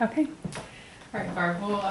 Okay. All right, Barb. Well,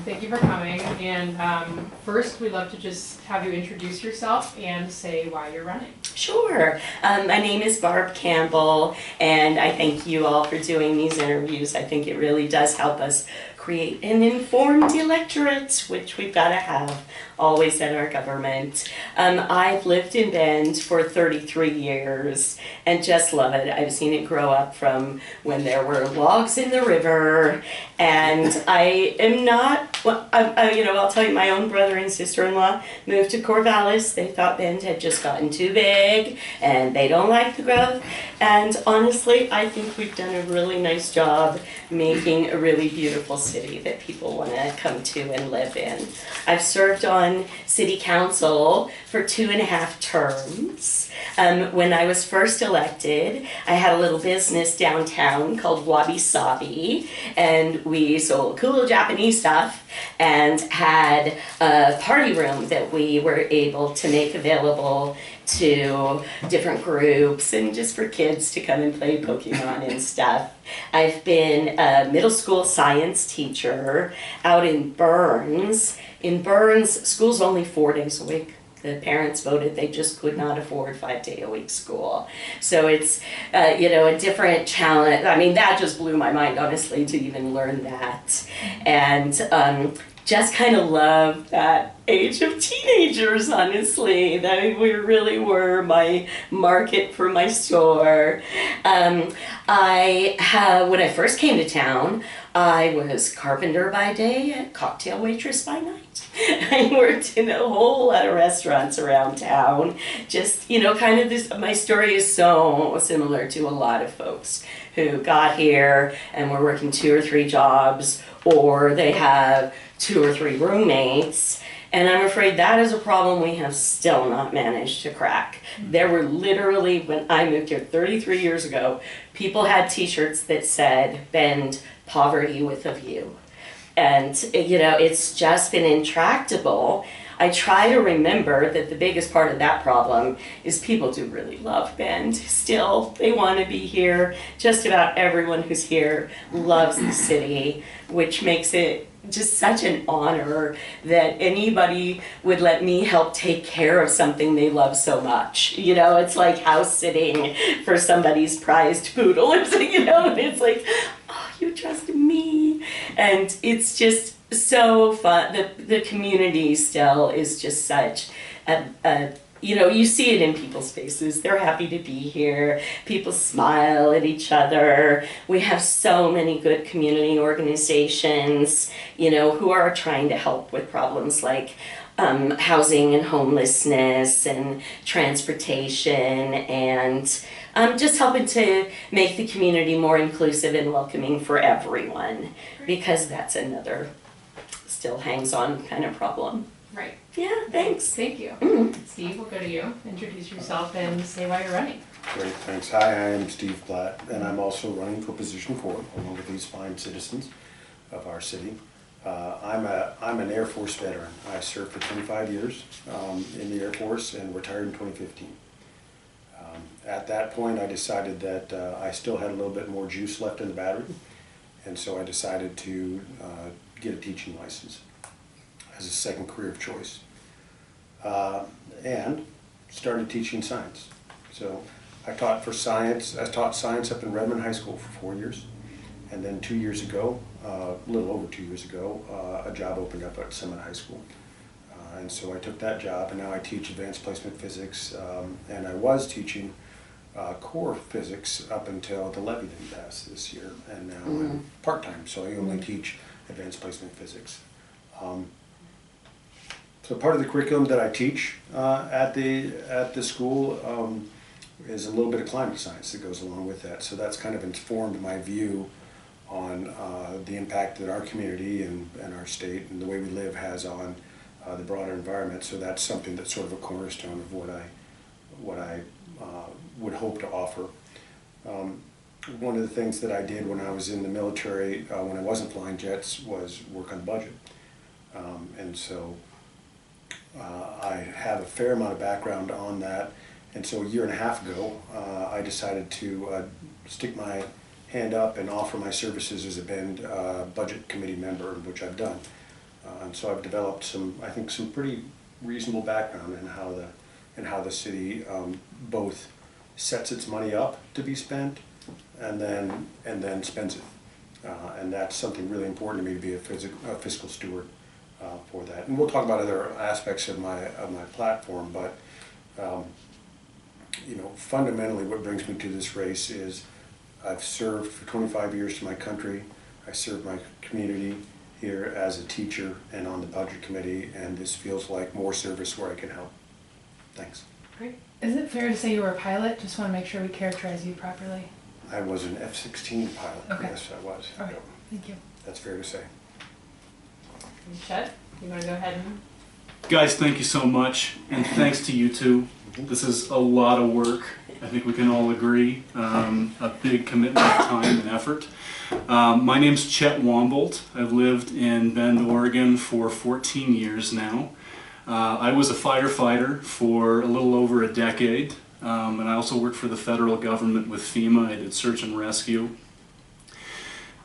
thank you for coming. And first, we'd love to just have you introduce yourself and say why you're running. Sure. My name is Barb Campbell, and I thank you all for doing these interviews. I think it really does help us create an informed electorate, which we've got to have always in our government. I've lived in Bend for 33 years and just love it. I've seen it grow up from when there were logs in the river, and I am not, well, I'll tell you, my own brother and sister-in-law moved to Corvallis. They thought Bend had just gotten too big and they don't like the growth. And honestly, I think we've done a really nice job making a really beautiful city that people want to come to and live in. I've served on city council for 2.5 terms. When I was first elected, I had a little business downtown called Wabi Sabi, and we sold cool Japanese stuff and had a party room that we were able to make available to different groups and just for kids to come and play Pokemon and stuff. I've been a middle school science teacher out in Burns. In Burns, school's only 4 days a week. The parents voted they just could not afford 5-day-a-week school. So it's, a different challenge. I mean, that just blew my mind, honestly, to even learn that. And just kind of love that age of teenagers, honestly. We really were my market for my store. When I first came to town, I was carpenter by day and cocktail waitress by night. I worked in a whole lot of restaurants around town. Just, kind of this, my story is so similar to a lot of folks who got here and were working 2 or 3 jobs, or they have 2 or 3 roommates. And I'm afraid that is a problem we have still not managed to crack. There were literally, when I moved here 33 years ago, people had t-shirts that said, "Bend poverty with a view." And, it's just been intractable. I try to remember that the biggest part of that problem is people do really love Bend. Still, they want to be here. Just about everyone who's here loves the city, which makes it just such an honor that anybody would let me help take care of something they love so much. It's like house sitting for somebody's prized poodle. It's like, oh, you trust me. And it's just so fun. The community still is just such you see it in people's faces. They're happy to be here. People smile at each other. We have so many good community organizations, who are trying to help with problems like housing and homelessness and transportation and just helping to make the community more inclusive and welcoming for everyone, because that's another still hangs on kind of problem. Right. Yeah, thanks. Thank you. Steve, we'll go to you. Introduce yourself and say why you're running. Great, thanks. Hi, I am Steve Platt, and I'm also running for position 4, along with these fine citizens of our city. I'm an Air Force veteran. I served for 25 years in the Air Force and retired in 2015. At that point, I decided that I still had a little bit more juice left in the battery, and so I decided to get a teaching license as a second career of choice, and started teaching science. So I taught science up in Redmond High School for 4 years, and then 2 years ago, a little over 2 years ago, a job opened up at Summit High School. And so I took that job, and now I teach advanced placement physics, and I was teaching core physics up until the levy didn't pass this year, and now I'm part-time, so I only teach advanced placement physics. So part of the curriculum that I teach at the school is a little bit of climate science that goes along with that. So that's kind of informed my view on the impact that our community and our state and the way we live has on the broader environment. So that's something that's sort of a cornerstone of what I would hope to offer. One of the things that I did when I was in the military, when I wasn't flying jets, was work on the budget. And so I have a fair amount of background on that. And so a year and a half ago, I decided to stick my hand up and offer my services as a Bend budget committee member, which I've done. And so I've developed I think some pretty reasonable background in how the city both sets its money up to be spent and then spends it. And that's something really important to me, to be a fiscal steward for that. And we'll talk about other aspects of my platform, but fundamentally what brings me to this race is I've served for 25 years to my country. I served my community here as a teacher and on the budget committee, and this feels like more service where I can help. Thanks. Great. Is it fair to say you were a pilot? Just want to make sure we characterize you properly. I was an F-16 pilot. Okay. Yes, I was. All right, thank you. That's fair to say. And Chet, you want to go ahead and... Guys, thank you so much, and thanks to you two. This is a lot of work. I think we can all agree. A big commitment of time and effort. My name's Chet Wamboldt. I've lived in Bend, Oregon for 14 years now. I was a firefighter for a little over a decade, and I also worked for the federal government with FEMA. I did search and rescue.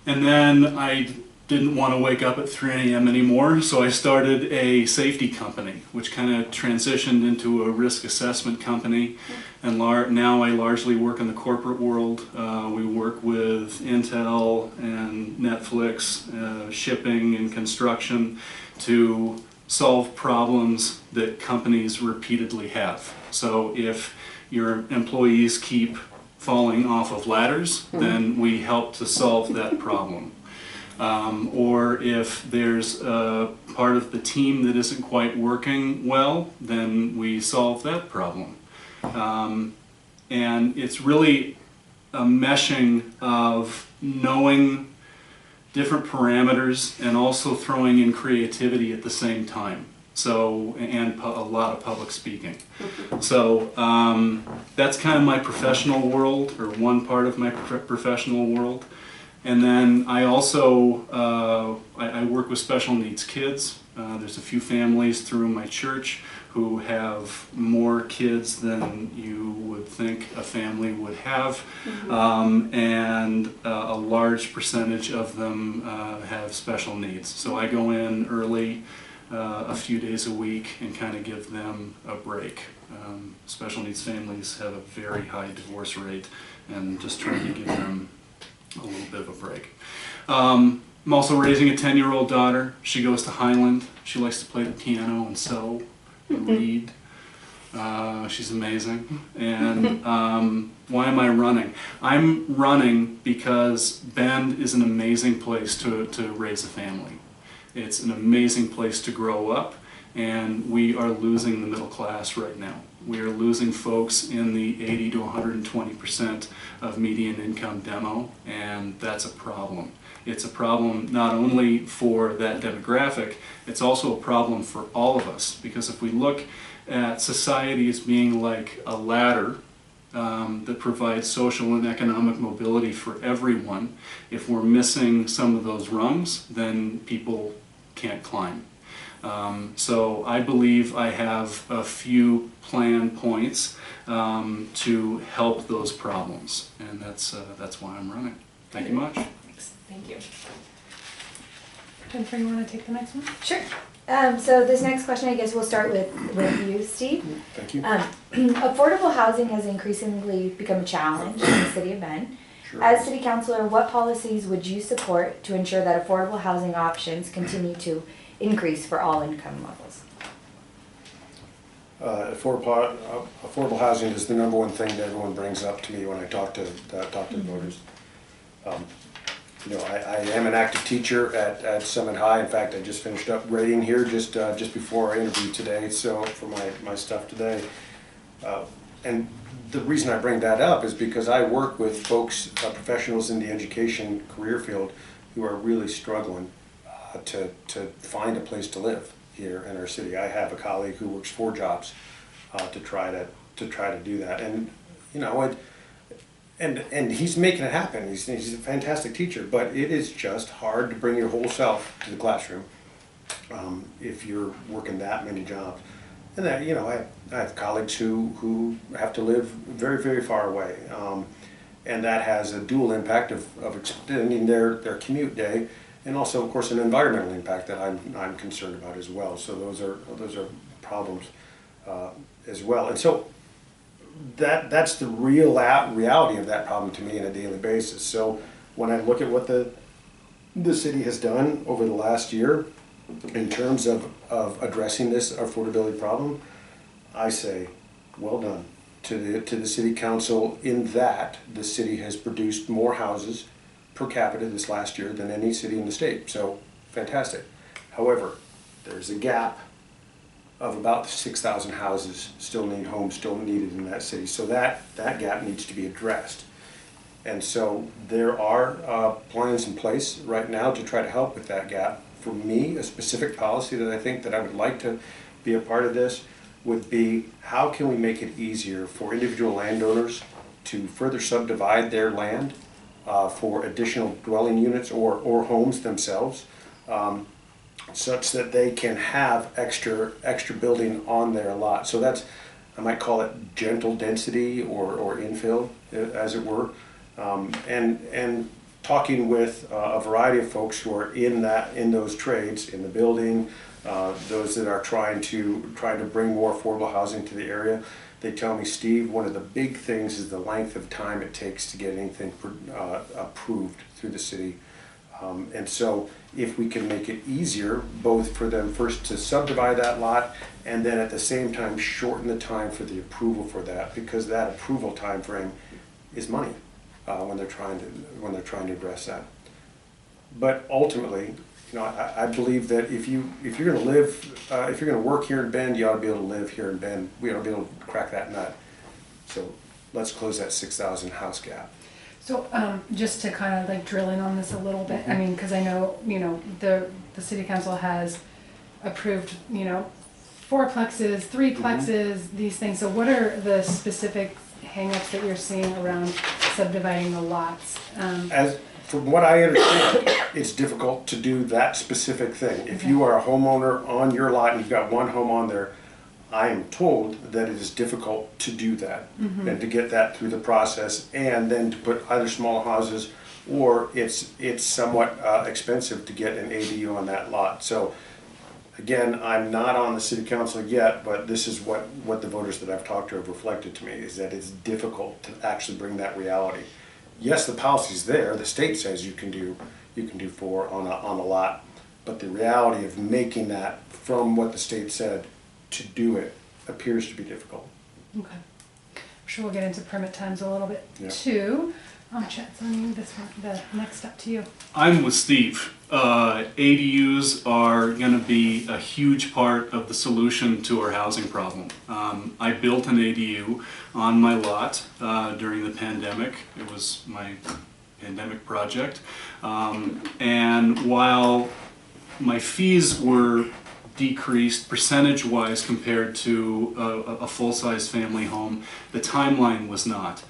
And then I didn't want to wake up at 3 a.m. anymore, so I started a safety company, which kind of transitioned into a risk assessment company. And now I largely work in the corporate world. We work with Intel and Netflix, shipping and construction, to solve problems that companies repeatedly have. So if your employees keep falling off of ladders, then we help to solve that problem. Or if there's a part of the team that isn't quite working well, then we solve that problem. And it's really a meshing of knowing different parameters and also throwing in creativity at the same time. So, and a lot of public speaking. So that's kind of my professional world, or one part of my professional world. And then I also, I work with special needs kids. There's a few families through my church who have more kids than you would think a family would have. And a large percentage of them have special needs. So I go in early, a few days a week, and kind of give them a break. Special needs families have a very high divorce rate, and just trying to give them a little bit of a break. I'm also raising a 10-year-old daughter. She goes to Highland. She likes to play the piano and sew and read. She's amazing. And why am I running? I'm running because Bend is an amazing place to raise a family. It's an amazing place to grow up, and we are losing the middle class right now. We are losing folks in the 80 to 120% of median income demo, and that's a problem. It's a problem not only for that demographic, it's also a problem for all of us, because if we look at society as being like a ladder that provides social and economic mobility for everyone, if we're missing some of those rungs, then people can't climb. So I believe I have a few plan points to help those problems, and that's why I'm running. Thank you much. Thanks. Thank you. Jennifer, you want to take the next one? Sure. So this next question, I guess we'll start with you, Steve. Thank you. Affordable housing has increasingly become a challenge in the city of Bend. Sure. As city councilor, what policies would you support to ensure that affordable housing options continue to increase for all income levels? Affordable housing is the number one thing that everyone brings up to me when I talk to the voters. I am an active teacher at Summit High. In fact, I just finished up grading here just before our interview today, so for my stuff today. And the reason I bring that up is because I work with folks, professionals in the education career field, who are really struggling to find a place to live here in our city. I have a colleague who works 4 jobs to try to do that, and and he's making it happen. He's a fantastic teacher, but it is just hard to bring your whole self to the classroom if you're working that many jobs. And then I have colleagues who have to live very, very far away, And that has a dual impact of extending their commute day, and also, of course, an environmental impact that I'm concerned about as well. So those are problems as well. And so that's the reality of that problem to me on a daily basis. So when I look at what the city has done over the last year in terms of addressing this affordability problem, I say, well done to the city council, in that the city has produced more houses per capita this last year than any city in the state. So fantastic. However, there's a gap of about 6,000 houses still needed in that city. So that gap needs to be addressed. And so there are plans in place right now to try to help with that gap. For me, a specific policy that I think that I would like to be a part of this would be, how can we make it easier for individual landowners to further subdivide their land for additional dwelling units or homes themselves, such that they can have extra building on their lot. So that's, I might call it gentle density or infill, as it were. And talking with a variety of folks who are in those trades, in the building, those that are trying to bring more affordable housing to the area, they tell me, Steve, one of the big things is the length of time it takes to get anything approved through the city. And so if we can make it easier, both for them first to subdivide that lot, and then at the same time shorten the time for the approval for that, because that approval time frame is money when they're trying to address that. But ultimately, I believe that if you're going to live, if you're going to work here in Bend, you ought to be able to live here in Bend. We ought to be able to crack that nut. So let's close that 6,000 house gap. So just to kind of like drill in on this a little bit, I mean, because I know, the city council has approved, 4 plexes, 3 plexes, these things. So what are the specific hangups that you're seeing around subdividing the lots? From what I understand, it's difficult to do that specific thing. If you are a homeowner on your lot and you've got one home on there, I am told that it is difficult to do that and to get that through the process, and then to put either small houses, or it's somewhat expensive to get an ADU on that lot. So again, I'm not on the city council yet, but this is what the voters that I've talked to have reflected to me, is that it's difficult to actually bring that reality. Yes, the policy's there. The state says you can do 4 on a lot, but the reality of making that from what the state said to do it appears to be difficult. Okay. I'm sure we'll get into permit times a little bit too. Chet, it's on you, this one, the next step to you. I'm with Steve. ADUs are going to be a huge part of the solution to our housing problem. I built an ADU on my lot during the pandemic. It was my pandemic project. And while my fees were decreased percentage-wise compared to a full-size family home, the timeline was not.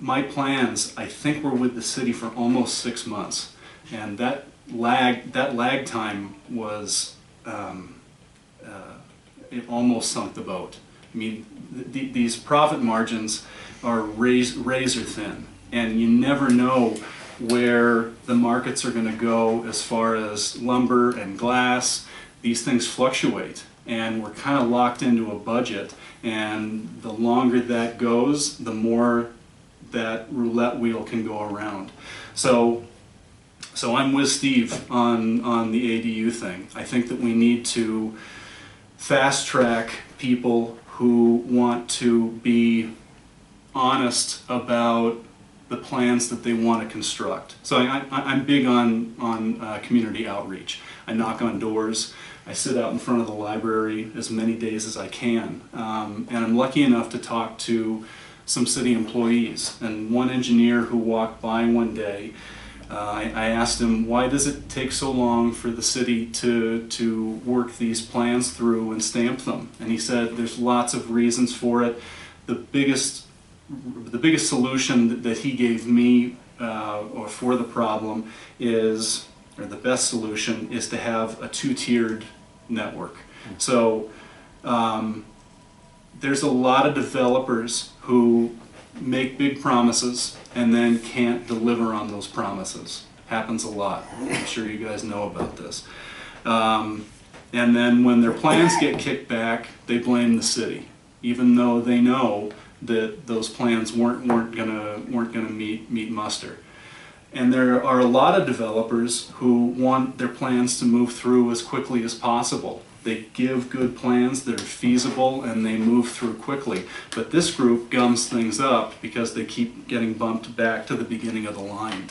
My plans, I think, were with the city for almost 6 months, and that lag time was it almost sunk the boat. I mean, these profit margins are razor thin, and you never know where the markets are going to go as far as lumber and glass. These things fluctuate, and we're kind of locked into a budget, and the longer that goes, the more that roulette wheel can go around. So I'm with Steve on the ADU thing. I think that we need to fast track people who want to be honest about the plans that they want to construct. So I'm big on community outreach. I knock on doors. I sit out in front of the library as many days as I can. And I'm lucky enough to talk to some city employees. And one engineer who walked by one day, I asked him, why does it take so long for the city to work these plans through and stamp them? And he said there's lots of reasons for it. The biggest solution that he gave me or for the problem is, or the best solution, is to have a 2-tiered network. So there's a lot of developers who make big promises and then can't deliver on those promises. Happens a lot. I'm sure you guys know about this. And then when their plans get kicked back, they blame the city, even though they know that those plans weren't gonna meet muster. And there are a lot of developers who want their plans to move through as quickly as possible. They give good plans that are feasible and they move through quickly. But this group gums things up because they keep getting bumped back to the beginning of the line.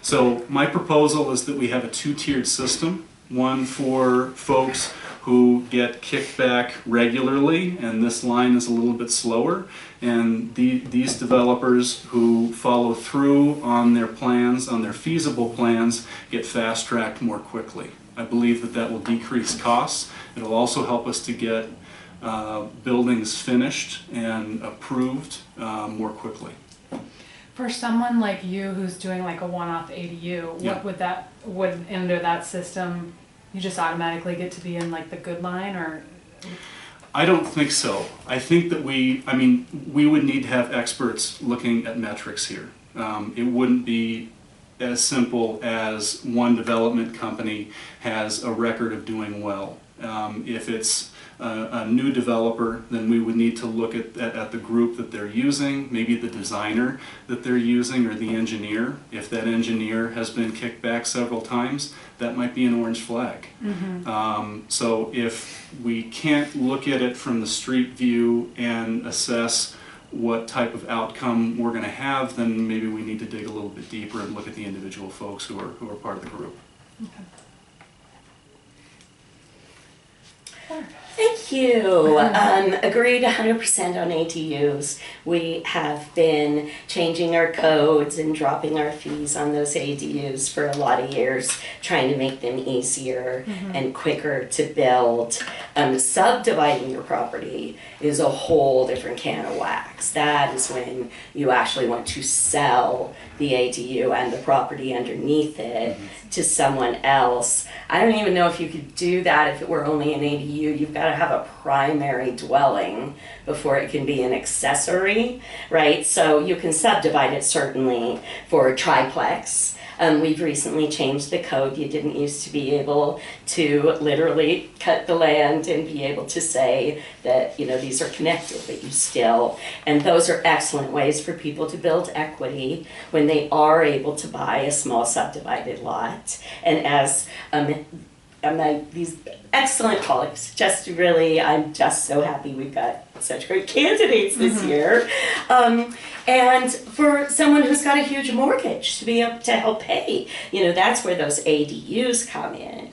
So my proposal is that we have a two-tiered system. One for folks who get kicked back regularly, and this line is a little bit slower. And these developers who follow through on their plans, on their feasible plans, get fast-tracked more quickly. I believe that that will decrease costs. It'll also help us to get buildings finished and approved more quickly. For someone like you who's doing like a one-off ADU, Yeah. would under that system, you just automatically get to be in like the good line, or? I don't think so. I think that we would need to have experts looking at metrics here. It wouldn't be as simple as one development company has a record of doing well. If it's a new developer, then we would need to look at the group that they're using, maybe the designer that they're using, or the engineer. If that engineer has been kicked back several times, that might be an orange flag. Mm-hmm. So if we can't look at it from the street view and assess what type of outcome we're going to have, then maybe we need to dig a little bit deeper and look at the individual folks who are part of the group. Okay. Thank you. Agreed 100% on ADUs. We have been changing our codes and dropping our fees on those ADUs for a lot of years, trying to make them easier and quicker to build. Subdividing your property is a whole different can of wax. That is when you actually want to sell the ADU and the property underneath it to someone else. I don't even know if you could do that if it were only an ADU. You've got to have a primary dwelling before it can be an accessory, right? So you can subdivide it certainly for a triplex. We've recently changed the code. You didn't used to be able to literally cut the land and be able to say that, you know, these are connected, but you still, and those are excellent ways for people to build equity when they are able to buy a small subdivided lot. And as these excellent colleagues, I'm just so happy we've got such great candidates this year. And for someone who's got a huge mortgage to be able to help pay, you know, that's where those ADUs come in.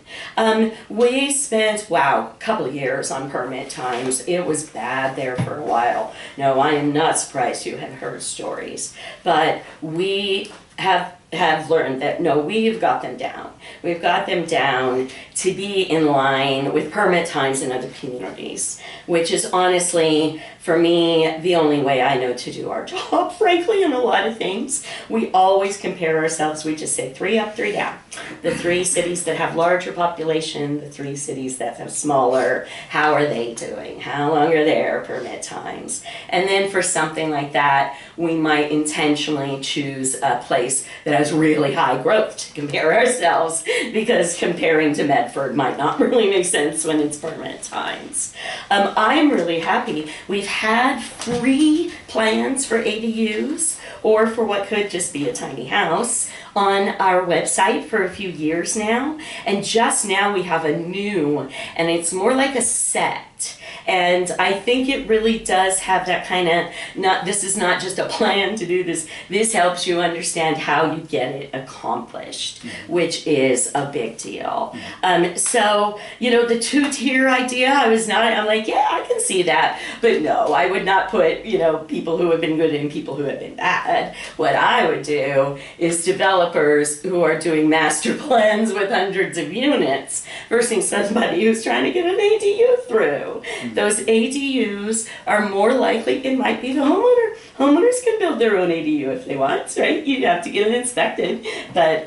We spent, a couple of years on permit times. It was bad there for a while. No, I am not surprised you have heard stories, but we have learned that no, we've got them down. We've got them down to be in line with permit times in other communities, which is honestly, for me, the only way I know to do our job, frankly, in a lot of things. We always compare ourselves, we just say 3 up, 3 down. The 3 cities that have larger population, the 3 cities that have smaller, how are they doing? How long are their permit times? And then for something like that, we might intentionally choose a place that has really high growth to compare ourselves, because comparing to Medford might not really make sense when it's permit times. I'm really happy. We've had 3 plans for ADUs, or for what could just be a tiny house, on our website for a few years now. And just now we have a new, and it's more like a set. And I think it really does have that kind of, this is not just a plan to do this, this helps you understand how you get it accomplished, which is a big deal. So, you know, the 2-tier idea, I'm like, yeah, I can see that. But no, I would not put, you know, people who have been good and people who have been bad. What I would do is developers who are doing master plans with hundreds of units versus somebody who's trying to get an ADU through. Those ADUs are more likely, it might be the homeowner Homeowners can build their own ADU if they want, right? You have to get it inspected, but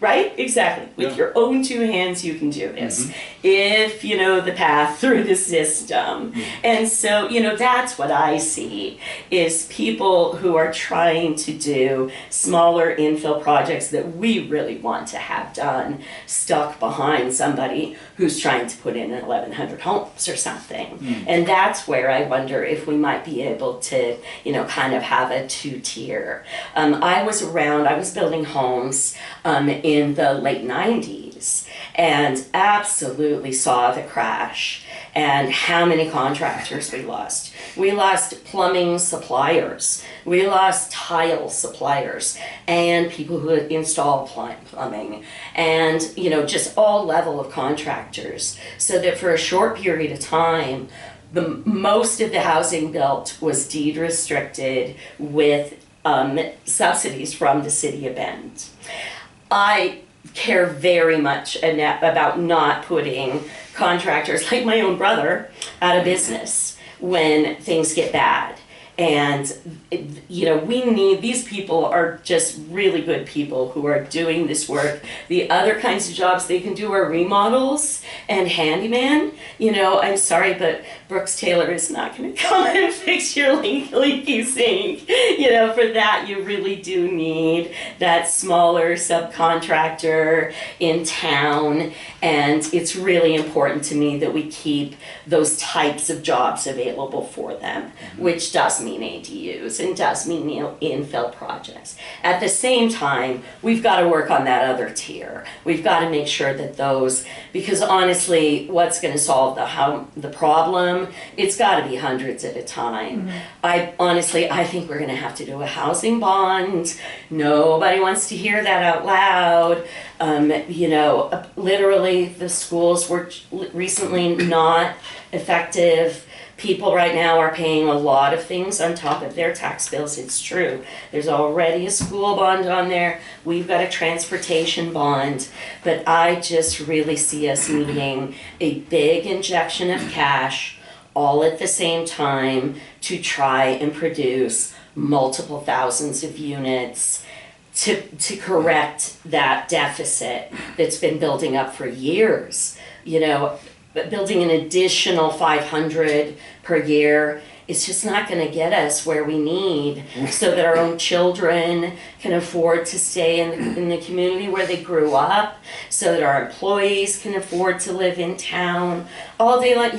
right? Exactly. With your own two hands, you can do this. If you know the path through the system. And so, that's what I see is people who are trying to do smaller infill projects that we really want to have done, stuck behind somebody who's trying to put in 1,100 homes or something. And that's where I wonder if we might be able to, kind of have a two-tier. I was building homes in the late 90s and absolutely saw the crash and how many contractors we lost. We lost plumbing suppliers. We lost tile suppliers and people who install plumbing and, just all level of contractors. So that for a short period of time, most of the housing built was deed restricted with subsidies from the city of Bend. I care very much about not putting contractors like my own brother out of business when things get bad. And, we need, these people are just really good people who are doing this work. The other kinds of jobs they can do are remodels and handyman. I'm sorry, but Brooks Taylor is not going to come and fix your leaky sink. For that, you really do need that smaller subcontractor in town. And it's really important to me that we keep those types of jobs available for them, which does mean ADUs and does mean infill projects. At the same time, we've got to work on that other tier. We've got to make sure that those, because honestly, what's going to solve the problem? It's got to be hundreds at a time. I think we're going to have to do a housing bond. Nobody wants to hear that out loud. Literally, the schools were recently not effective. People right now are paying a lot of things on top of their tax bills. It's true. There's already a school bond on there. We've got a transportation bond. But I just really see us needing a big injection of cash all at the same time to try and produce multiple thousands of units to correct that deficit that's been building up for years. But building an additional 500 per year is just not going to get us where we need so that our own children can afford to stay in the community where they grew up, so that our employees can afford to live in town. All day long,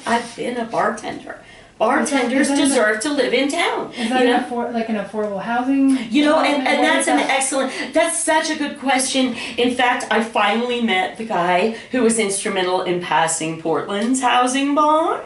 I've been a bartender. Bartenders deserve to live in town. Is that an affordable housing? And that's such a good question. In fact, I finally met the guy who was instrumental in passing Portland's housing bond.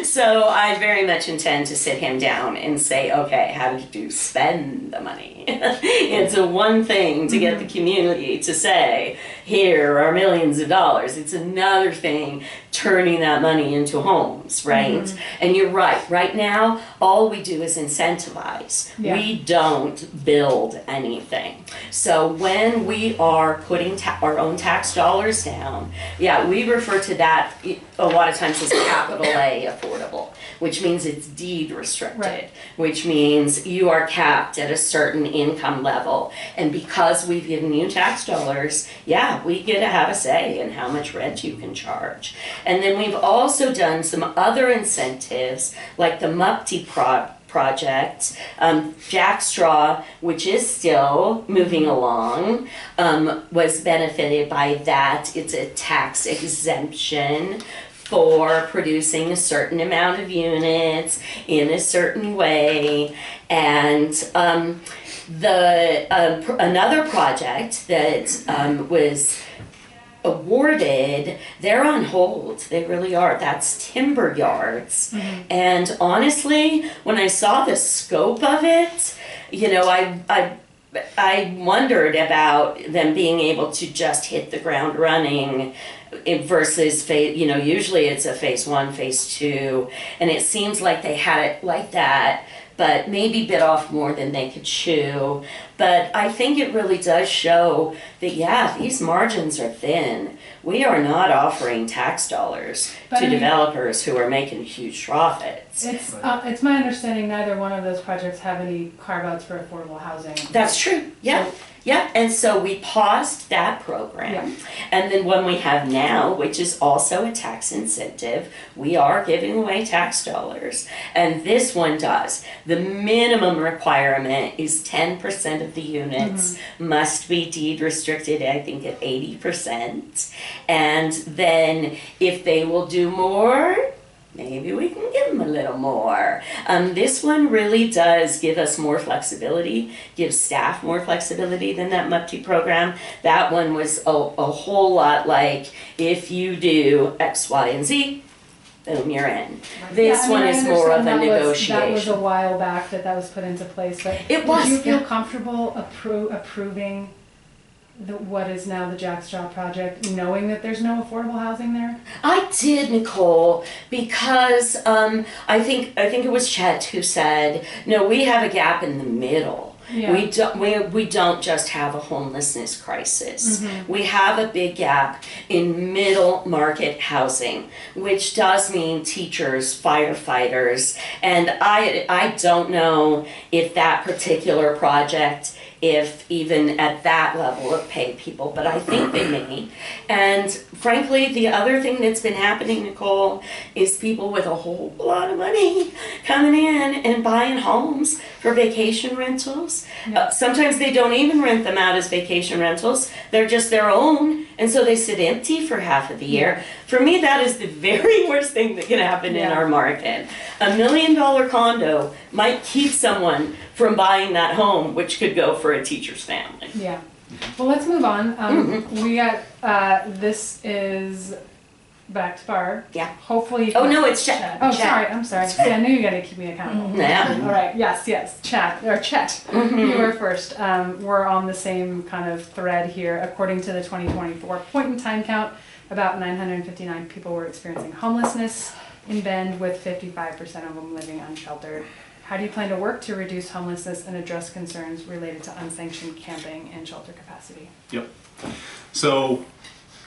So I very much intend to sit him down and say, okay, how did you spend the money? It's one thing to get the community to say, here are millions of dollars. It's another thing turning that money into homes, right? And you're right. Right now, all we do is incentivize. Yeah. We don't build anything. So when we are putting our own tax dollars down, we refer to that a lot of times as capital A affordable, which means it's deed restricted, which means you are capped at a certain income level. And because we've given you tax dollars, we get to have a say in how much rent you can charge. And then we've also done some other incentives, like the MUPTI project. Jack Straw, which is still moving along, was benefited by that. It's a tax exemption for producing a certain amount of units in a certain way. And another project that was awarded, they're on hold. They really are. That's timber yards. And honestly, when I saw the scope of it, I wondered about them being able to just hit the ground running versus usually it's a phase 1, phase 2, and it seems like they had it like that, but maybe bit off more than they could chew. But I think it really does show that, yeah, these margins are thin. We are not offering tax dollars But to I mean- developers who are making huge profits. It's my understanding neither one of those projects have any carve-outs for affordable housing. That's true, yeah. So- Yeah, and so we paused that program. Yeah. And then one we have now, which is also a tax incentive, we are giving away tax dollars. And this one does. The minimum requirement is 10% of the units must be deed restricted, I think at 80%. And then if they will do more, maybe we can give them a little more. This one really does give us more flexibility, gives staff more flexibility than that MUPTI program. That one was a whole lot like, if you do X, Y, and Z, boom, you're in. This Yeah, I mean, one I is more of a understand that was a negotiation. while back that was put into place, but It was, would you feel yeah. comfortable approving what is now the Jack Straw project, knowing that there's no affordable housing there? I did, Nicole, because I think it was Chet who said, no, we have a gap in the middle. Yeah. We don't just have a homelessness crisis. We have a big gap in middle market housing, which does mean teachers, firefighters, and I don't know if that particular project, if even at that level of pay people, but I think they may. And frankly, the other thing that's been happening, Nicole, is people with a whole lot of money coming in and buying homes for vacation rentals. Yeah. Sometimes they don't even rent them out as vacation rentals. They're just their own, and so they sit empty for half of the year. For me, that is the very worst thing that can happen in Yeah. our market. $1 million condo might keep someone from buying that home, which could go for a teacher's family. Yeah. Well, let's move on. We got, this is back to Barb. Yeah. Hopefully. Oh, no, it's Chet. Oh, Chet. sorry, I'm sorry. Yeah, I knew you gotta keep me accountable. Yeah. All right, yes, Chet. You were first. We're on the same kind of thread here. According to the 2024 point in time count, about 959 people were experiencing homelessness in Bend, with 55% of them living unsheltered. How do you plan to work to reduce homelessness and address concerns related to unsanctioned camping and shelter capacity? Yep. So,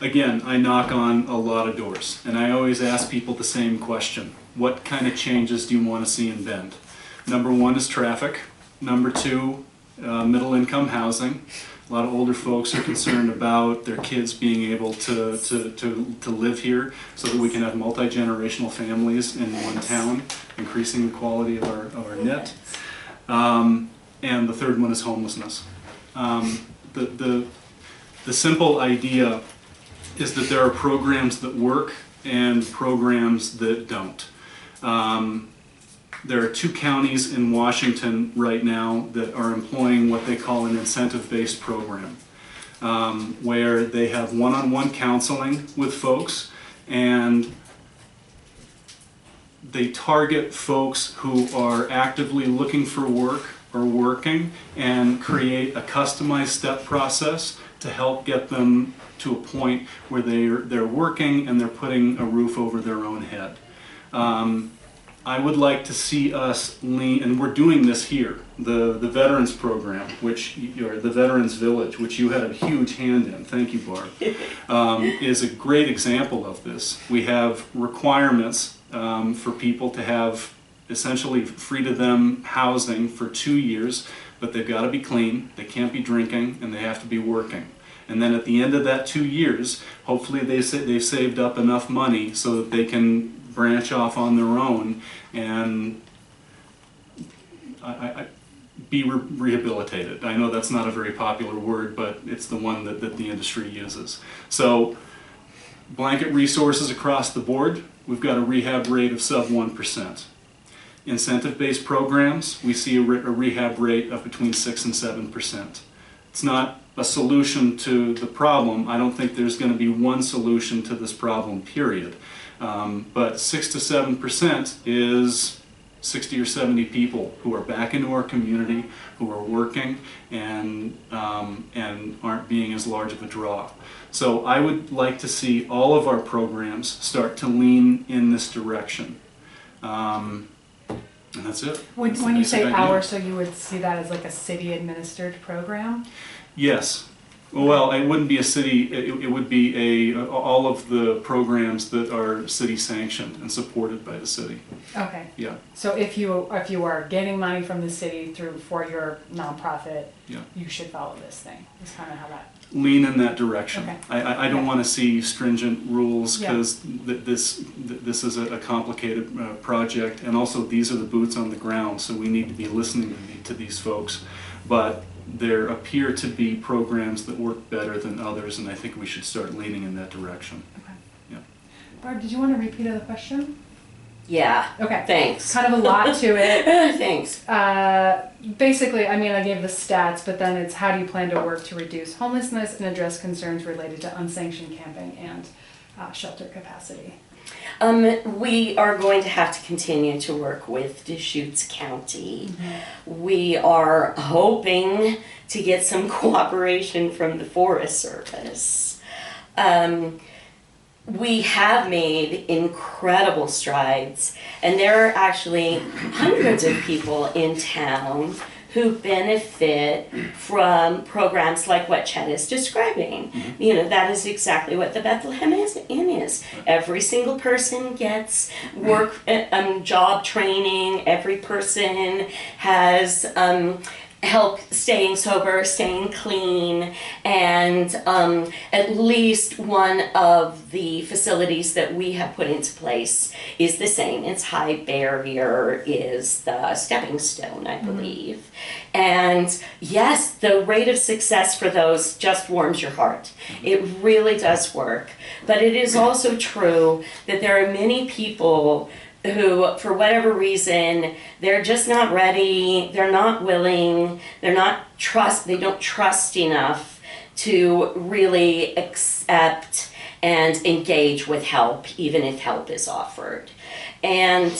again, I knock on a lot of doors, and I always ask people the same question. What kind of changes do you want to see in Bend? Number one is traffic. Number two, middle income housing. A lot of older folks are concerned about their kids being able to live here so that we can have multi-generational families in one town, increasing the quality of our net. And the third one is homelessness. The simple idea is that there are programs that work and programs that don't. There are 2 counties in Washington right now that are employing what they call an incentive-based program, where they have one-on-one counseling with folks, and they target folks who are actively looking for work or working, and create a customized step process to help get them to a point where they're working and they're putting a roof over their own head. I would like to see us lean, and we're doing this here, the Veterans Program, or the Veterans Village, which you had a huge hand in, thank you, Barb, is a great example of this. We have requirements for people to have essentially free to them housing for 2 years, but they've got to be clean, they can't be drinking, and they have to be working. And then at the end of that 2 years, hopefully they've saved up enough money so that they can branch off on their own and be rehabilitated. I know that's not a very popular word, but it's the one that the industry uses. So, blanket resources across the board, we've got a rehab rate of sub 1%. Incentive-based programs, we see a rehab rate of between 6 and 7%. It's not a solution to the problem. I don't think there's going to be one solution to this problem, period. But 6 to 7% is 60 or 70 people who are back into our community, who are working, and aren't being as large of a draw. So I would like to see all of our programs start to lean in this direction. And that's it. When, That's the when you basic say idea. our, so you would see that as like a city administered program? Yes. Well, it wouldn't be a city, it would be all of the programs that are city sanctioned and supported by the city. Okay. Yeah, So if you are getting money from the city for your nonprofit, yeah. you should follow this thing. Is kind of how that. Lean in that direction. Okay. I don't Okay. want to see stringent rules Yeah. because this is a complicated project, and also these are the boots on the ground, so we need to be listening to these folks. But there appear to be programs that work better than others, and I think we should start leaning in that direction. Okay. Yeah. Barb, did you want to repeat the question? Yeah, Okay. thanks. Kind of a lot to it. Thanks. Basically, I mean, I gave the stats, but then it's how do you plan to work to reduce homelessness and address concerns related to unsanctioned camping and shelter capacity? We are going to have to continue to work with Deschutes County. We are hoping to get some cooperation from the Forest Service. We have made incredible strides, and there are actually hundreds of people in town who benefit from programs like what Chet is describing. You know, that is exactly what the Bethlehem Inn is. Every single person gets work, job training. Every person has help staying sober, staying clean, and at least one of the facilities that we have put into place is the same. It's high barrier, is the stepping stone, I believe. And yes, the rate of success for those just warms your heart. It really does work. But it is also true that there are many people who, for whatever reason, they're just not ready, they're not willing, they don't trust enough to really accept and engage with help, even if help is offered. And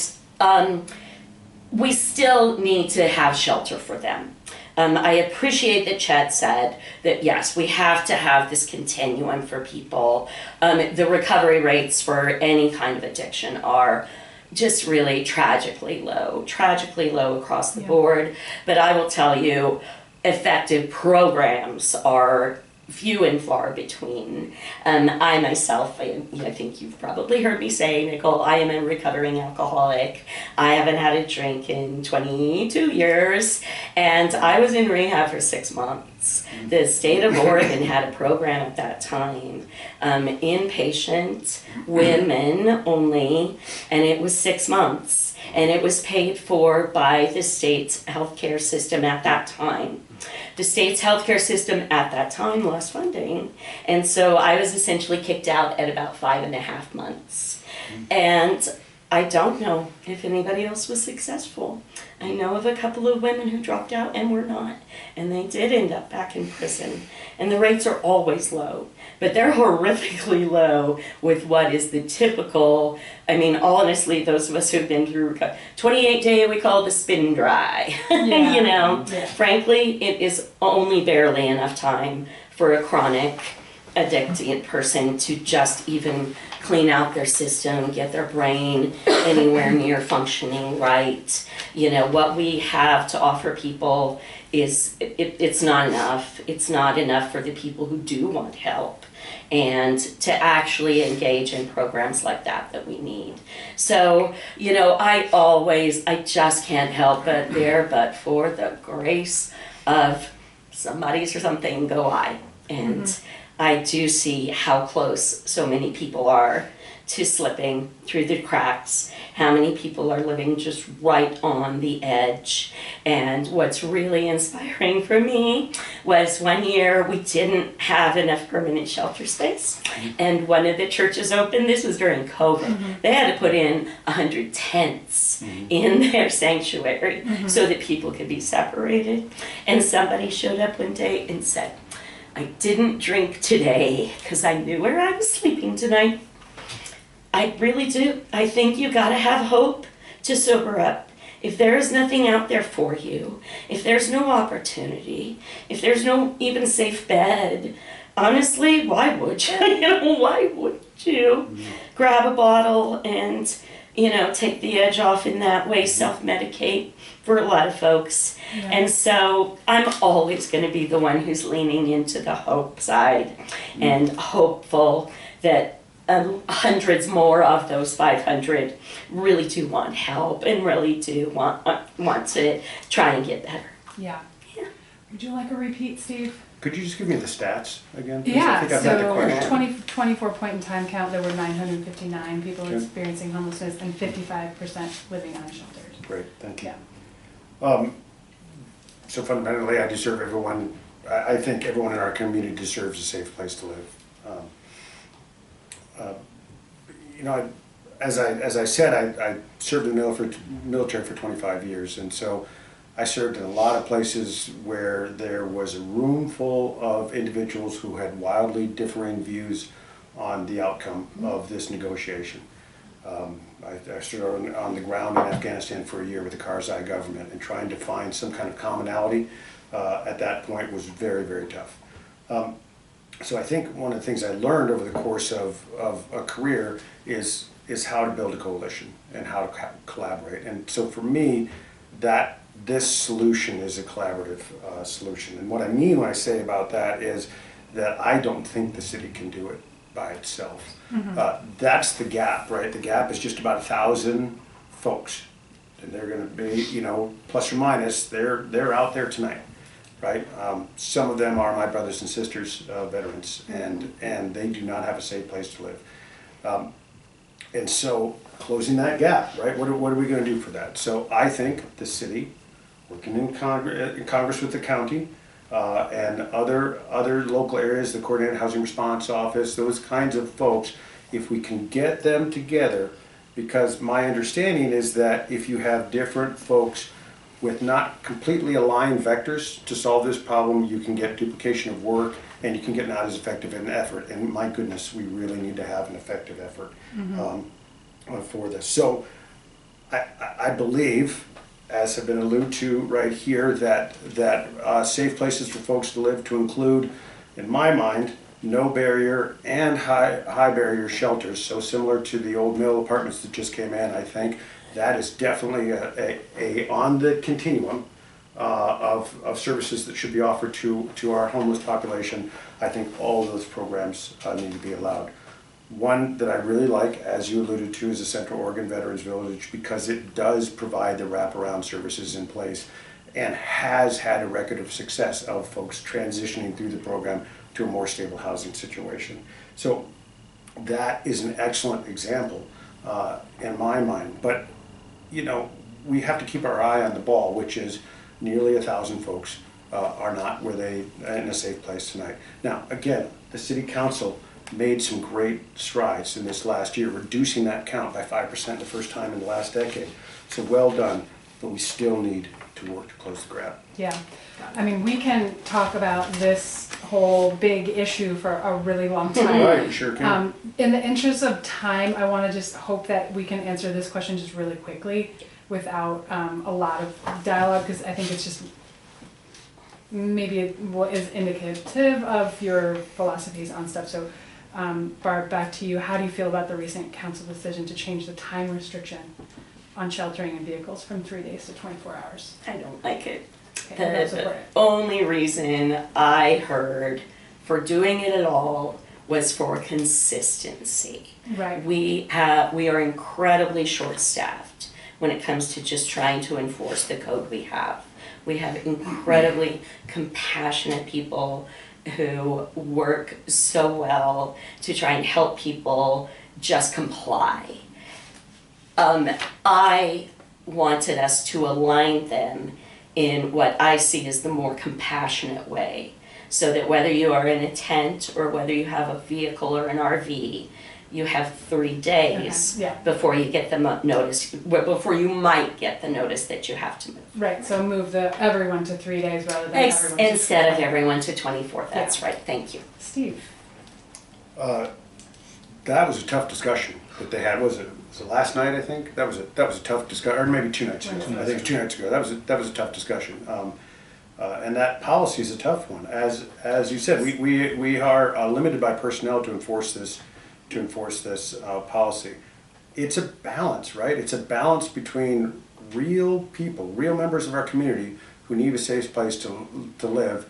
we still need to have shelter for them. I appreciate that Chet said that yes, we have to have this continuum for people. The recovery rates for any kind of addiction are just really tragically low across the board. But I will tell you, effective programs are few and far between. I myself, I think you've probably heard me say, Nicole, I am a recovering alcoholic. I haven't had a drink in 22 years, and I was in rehab for 6 months. The state of Oregon had a program at that time, inpatient, women only, and it was 6 months. And it was paid for by the state's healthcare system at that time. The state's healthcare system at that time lost funding. And so I was essentially kicked out at about 5.5 months. And I don't know if anybody else was successful. I know of a couple of women who dropped out and were not. And they did end up back in prison. And the rates are always low. But they're horrifically low with what is the typical, I mean, honestly, those of us who've been through 28-day, we call it the spin dry. Yeah. You know, Yeah. frankly, it is only barely enough time for a chronic addicted person to just even clean out their system, get their brain anywhere near functioning right. You know, what we have to offer people is, it's not enough. It's not enough for the people who do want help and to actually engage in programs like that we need. So, you know, I just can't help but for the grace of somebody's or something go I. And I do see how close so many people are to slipping through the cracks, how many people are living just right on the edge. And what's really inspiring for me was one year we didn't have enough permanent shelter space. And one of the churches opened, this was during COVID, they had to put in 100 tents in their sanctuary so that people could be separated. And somebody showed up one day and said, I didn't drink today because I knew where I was sleeping tonight. I really do. I think you gotta have hope to sober up. If there is nothing out there for you, if there's no opportunity, if there's no even safe bed, honestly, why would you? You know, why would you grab a bottle and, take the edge off in that way, self-medicate for a lot of folks. Yeah. And so I'm always going to be the one who's leaning into the hope side and hopeful that hundreds more of those 500 really do want help and really do want to try and get better. Yeah. Yeah. Would you like a repeat, Steve? Could you just give me the stats again, please? I Yeah, think I've had the so question. 24 point in time count, there were 959 people Okay. experiencing homelessness and 55% living unsheltered. Great, thank you. Yeah. So fundamentally, I deserve everyone, I think everyone in our community deserves a safe place to live. As I said, I served in the military for 25 years, and so I served in a lot of places where there was a room full of individuals who had wildly differing views on the outcome of this negotiation. I stood on the ground in Afghanistan for a year with the Karzai government, and trying to find some kind of commonality at that point was very, very tough. So I think one of the things I learned over the course of a career is how to build a coalition and how to collaborate. And so for me, this solution is a collaborative solution. And what I mean when I say about that is that I don't think the city can do it by itself. That's the gap, right? The gap is just about 1,000 folks. And they're gonna be, plus or minus, they're out there tonight, right? Some of them are my brothers and sisters, veterans, and they do not have a safe place to live. And so closing that gap, right? What are we gonna do for that? So I think the city, working in Congress with the county, and other local areas, the Coordinated Housing Response Office, those kinds of folks, if we can get them together, because my understanding is that if you have different folks with not completely aligned vectors to solve this problem, you can get duplication of work and you can get not as effective an effort. And my goodness, we really need to have an effective effort for this. So I believe, as have been alluded to right here, that safe places for folks to live to include, in my mind, no barrier and high barrier shelters, so similar to the old mill apartments that just came in. I think that is definitely a on the continuum of services that should be offered to our homeless population. I think all of those programs need to be allowed. One that I really like, as you alluded to, is the Central Oregon Veterans Village, because it does provide the wraparound services in place and has had a record of success of folks transitioning through the program to a more stable housing situation. So that is an excellent example in my mind. But we have to keep our eye on the ball, which is nearly 1,000 folks are not in a safe place tonight. Now, again, the City Council made some great strides in this last year, reducing that count by 5% the first time in the last decade. So well done, but we still need to work to close the gap. Yeah, I mean, we can talk about this whole big issue for a really long time. Right, sure can. In the interest of time, I want to just hope that we can answer this question just really quickly without a lot of dialogue, because I think it's just maybe what is indicative of your philosophies on stuff. So Barb, back to you. How do you feel about the recent council decision to change the time restriction on sheltering in vehicles from 3 days to 24 hours? I don't like it. Okay, The only reason I heard for doing it at all was for consistency. Right. We are incredibly short-staffed when it comes to just trying to enforce the code we have. We have incredibly compassionate people who work so well to try and help people just comply. I wanted us to align them in what I see as the more compassionate way, so that whether you are in a tent or whether you have a vehicle or an RV, you have 3 days Okay, yeah. before you get the notice, before you might get the notice that you have to move. Right, so move everyone to 3 days rather than everyone to Instead of 24. everyone to 24, that's right, thank you. Steve. That was a tough discussion that they had. Was it last night? I think that was a tough discussion, or maybe 2 nights ago. I think it was 2 nights ago. That was a tough discussion, and that policy is a tough one. As you said, we are limited by personnel to enforce this policy, it's a balance, right? It's a balance between real people, real members of our community who need a safe place to live,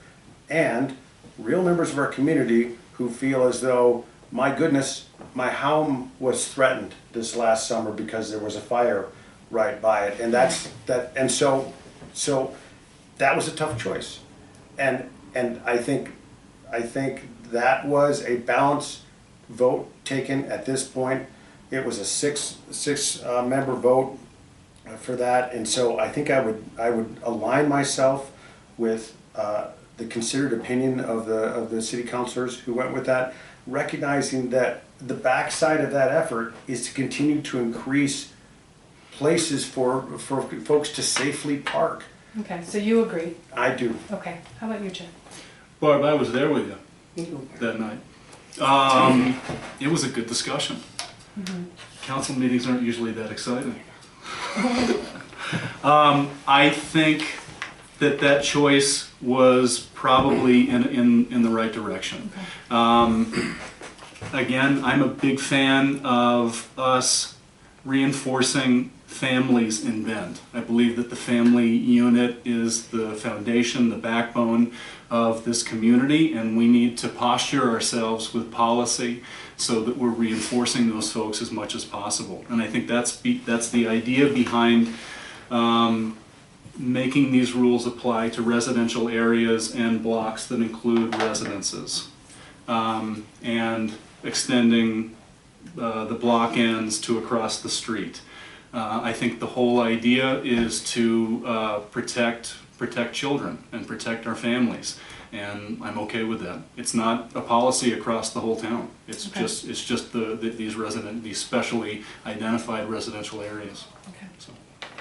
and real members of our community who feel as though, my goodness, my home was threatened this last summer because there was a fire right by it, and so that was a tough choice, and I think that was a balanced vote taken at this point. It was a six member vote for that, and so I think I would align myself with the considered opinion of the city councilors who went with that, recognizing that the backside of that effort is to continue to increase places for folks to safely park. Okay, so you agree? I do. Okay, how about you, Chet? Barb, I was there with you that night. It was a good discussion. Council meetings aren't usually that exciting. I think that choice was probably in the right direction. Again, I'm a big fan of us reinforcing families in Bend. I believe that the family unit is the foundation, the backbone of this community, and we need to posture ourselves with policy so that we're reinforcing those folks as much as possible. And I think that's the idea behind making these rules apply to residential areas and blocks that include residences, and extending the block ends to across the street. I think the whole idea is to protect children and protect our families, and I'm okay with that. It's not a policy across the whole town. It's Okay. just these specially identified residential areas. Okay. So.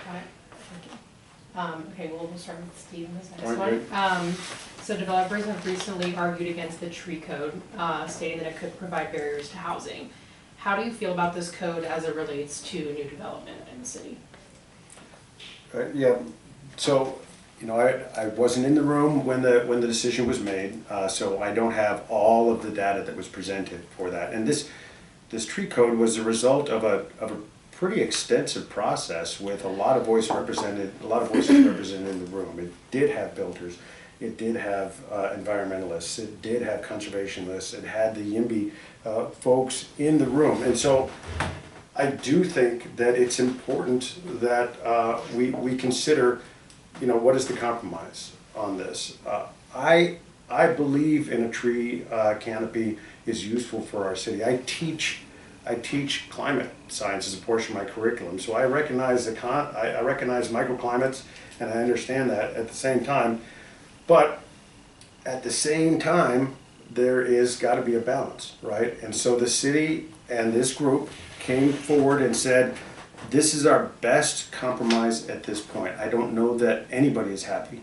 Got it. Thank you. Okay, we'll start with Steve in this next All right, one. So developers have recently argued against the tree code, stating that it could provide barriers to housing. How do you feel about this code as it relates to new development in the city? Yeah, so, you know, I wasn't in the room when the decision was made, so I don't have all of the data that was presented for that. And this tree code was a result of a pretty extensive process with a lot of voices represented in the room. It did have builders, it did have environmentalists, it did have conservationists, it had the YIMBY folks in the room. And so I do think that it's important that we consider, you know, what is the compromise on this. I believe in a tree canopy is useful for our city. I teach climate science as a portion of my curriculum, so I recognize I recognize microclimates, and I understand that at the same time. But at the same time, there is got to be a balance, right? And so the city and this group came forward and said, this is our best compromise at this point. I don't know that anybody is happy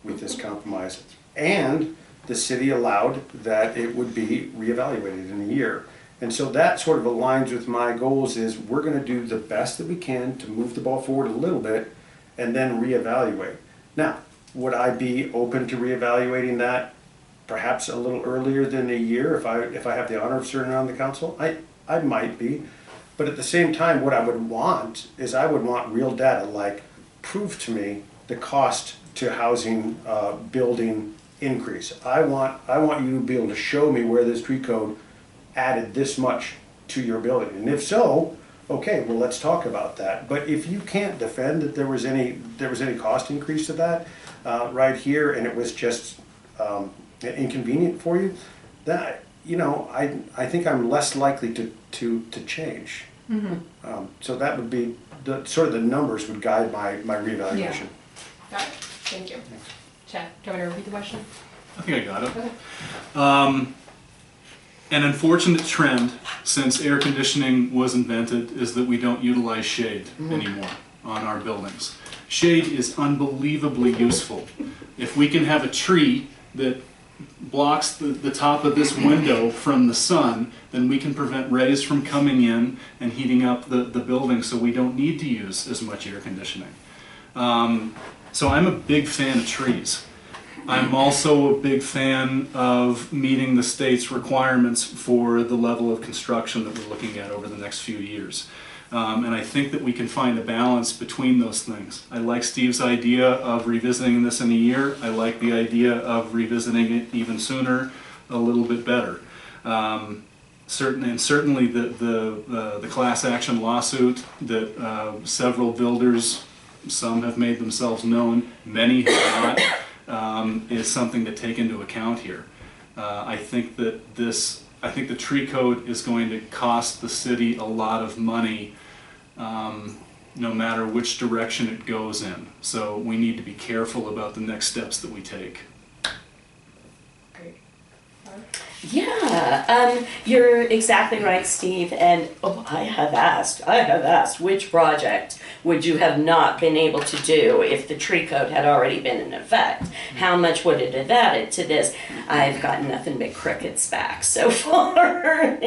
with this compromise. And the city allowed that it would be reevaluated in a year. And so that sort of aligns with my goals is we're going to do the best that we can to move the ball forward a little bit and then reevaluate. Now, would I be open to reevaluating that perhaps a little earlier than a year if I have the honor of serving on the council? I might be. But at the same time, what I would want is I would want real data, like prove to me the cost to housing building increase. I want you to be able to show me where this tree code added this much to your building. And if so, okay, well, let's talk about that. But if you can't defend that there was any cost increase to that right here, and it was just inconvenient for you, that, you know, I think I'm less likely to change. Mm-hmm. So that would be the numbers would guide my reevaluation. Got it. Thank you. Chet, do you want me to repeat the question? I think I got it. Okay. An unfortunate trend since air conditioning was invented is that we don't utilize shade anymore on our buildings. Shade is unbelievably useful. If we can have a tree that blocks the top of this window from the sun, then we can prevent rays from coming in and heating up the building, so we don't need to use as much air conditioning. So I'm a big fan of trees. I'm also a big fan of meeting the state's requirements for the level of construction that we're looking at over the next few years. And I think that we can find a balance between those things. I like Steve's idea of revisiting this in a year. I like the idea of revisiting it even sooner, a little bit better. Certainly the class action lawsuit that several builders, some have made themselves known, many have not, is something to take into account here. I think that the tree code is going to cost the city a lot of money, no matter which direction it goes in. So we need to be careful about the next steps that we take. Great. Yeah, you're exactly right, Steve. And I have asked, which project would you have not been able to do if the tree code had already been in effect? How much would it have added to this? I've gotten nothing but crickets back so far.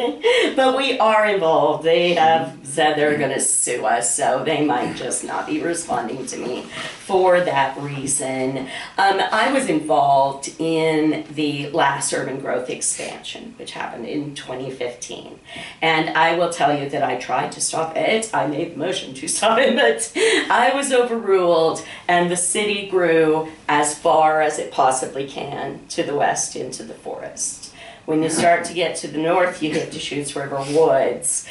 But we are involved. They have said they're going to sue us, so they might just not be responding to me for that reason. I was involved in the last urban growth expansion, which happened in 2015. And I will tell you that I tried to stop it. I made the motion to stop it, but I was overruled, and the city grew as far as it possibly can to the west into the forest. When you start to get to the north, you hit Deschutes River Woods.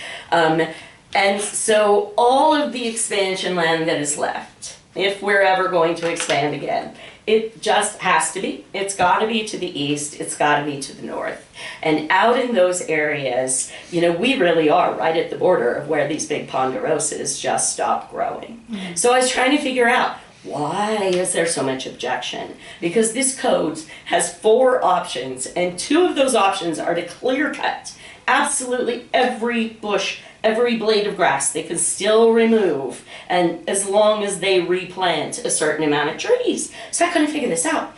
And so all of the expansion land that is left, if we're ever going to expand again, it just has to be. It's got to be to the east. It's got to be to the north. And out in those areas, you know, we really are right at the border of where these big ponderosas just stop growing. Mm-hmm. So I was trying to figure out, why is there so much objection? Because this code has 4 options, and 2 of those options are to clear cut absolutely every bush, every blade of grass they can still remove, and as long as they replant a certain amount of trees. So I couldn't figure this out.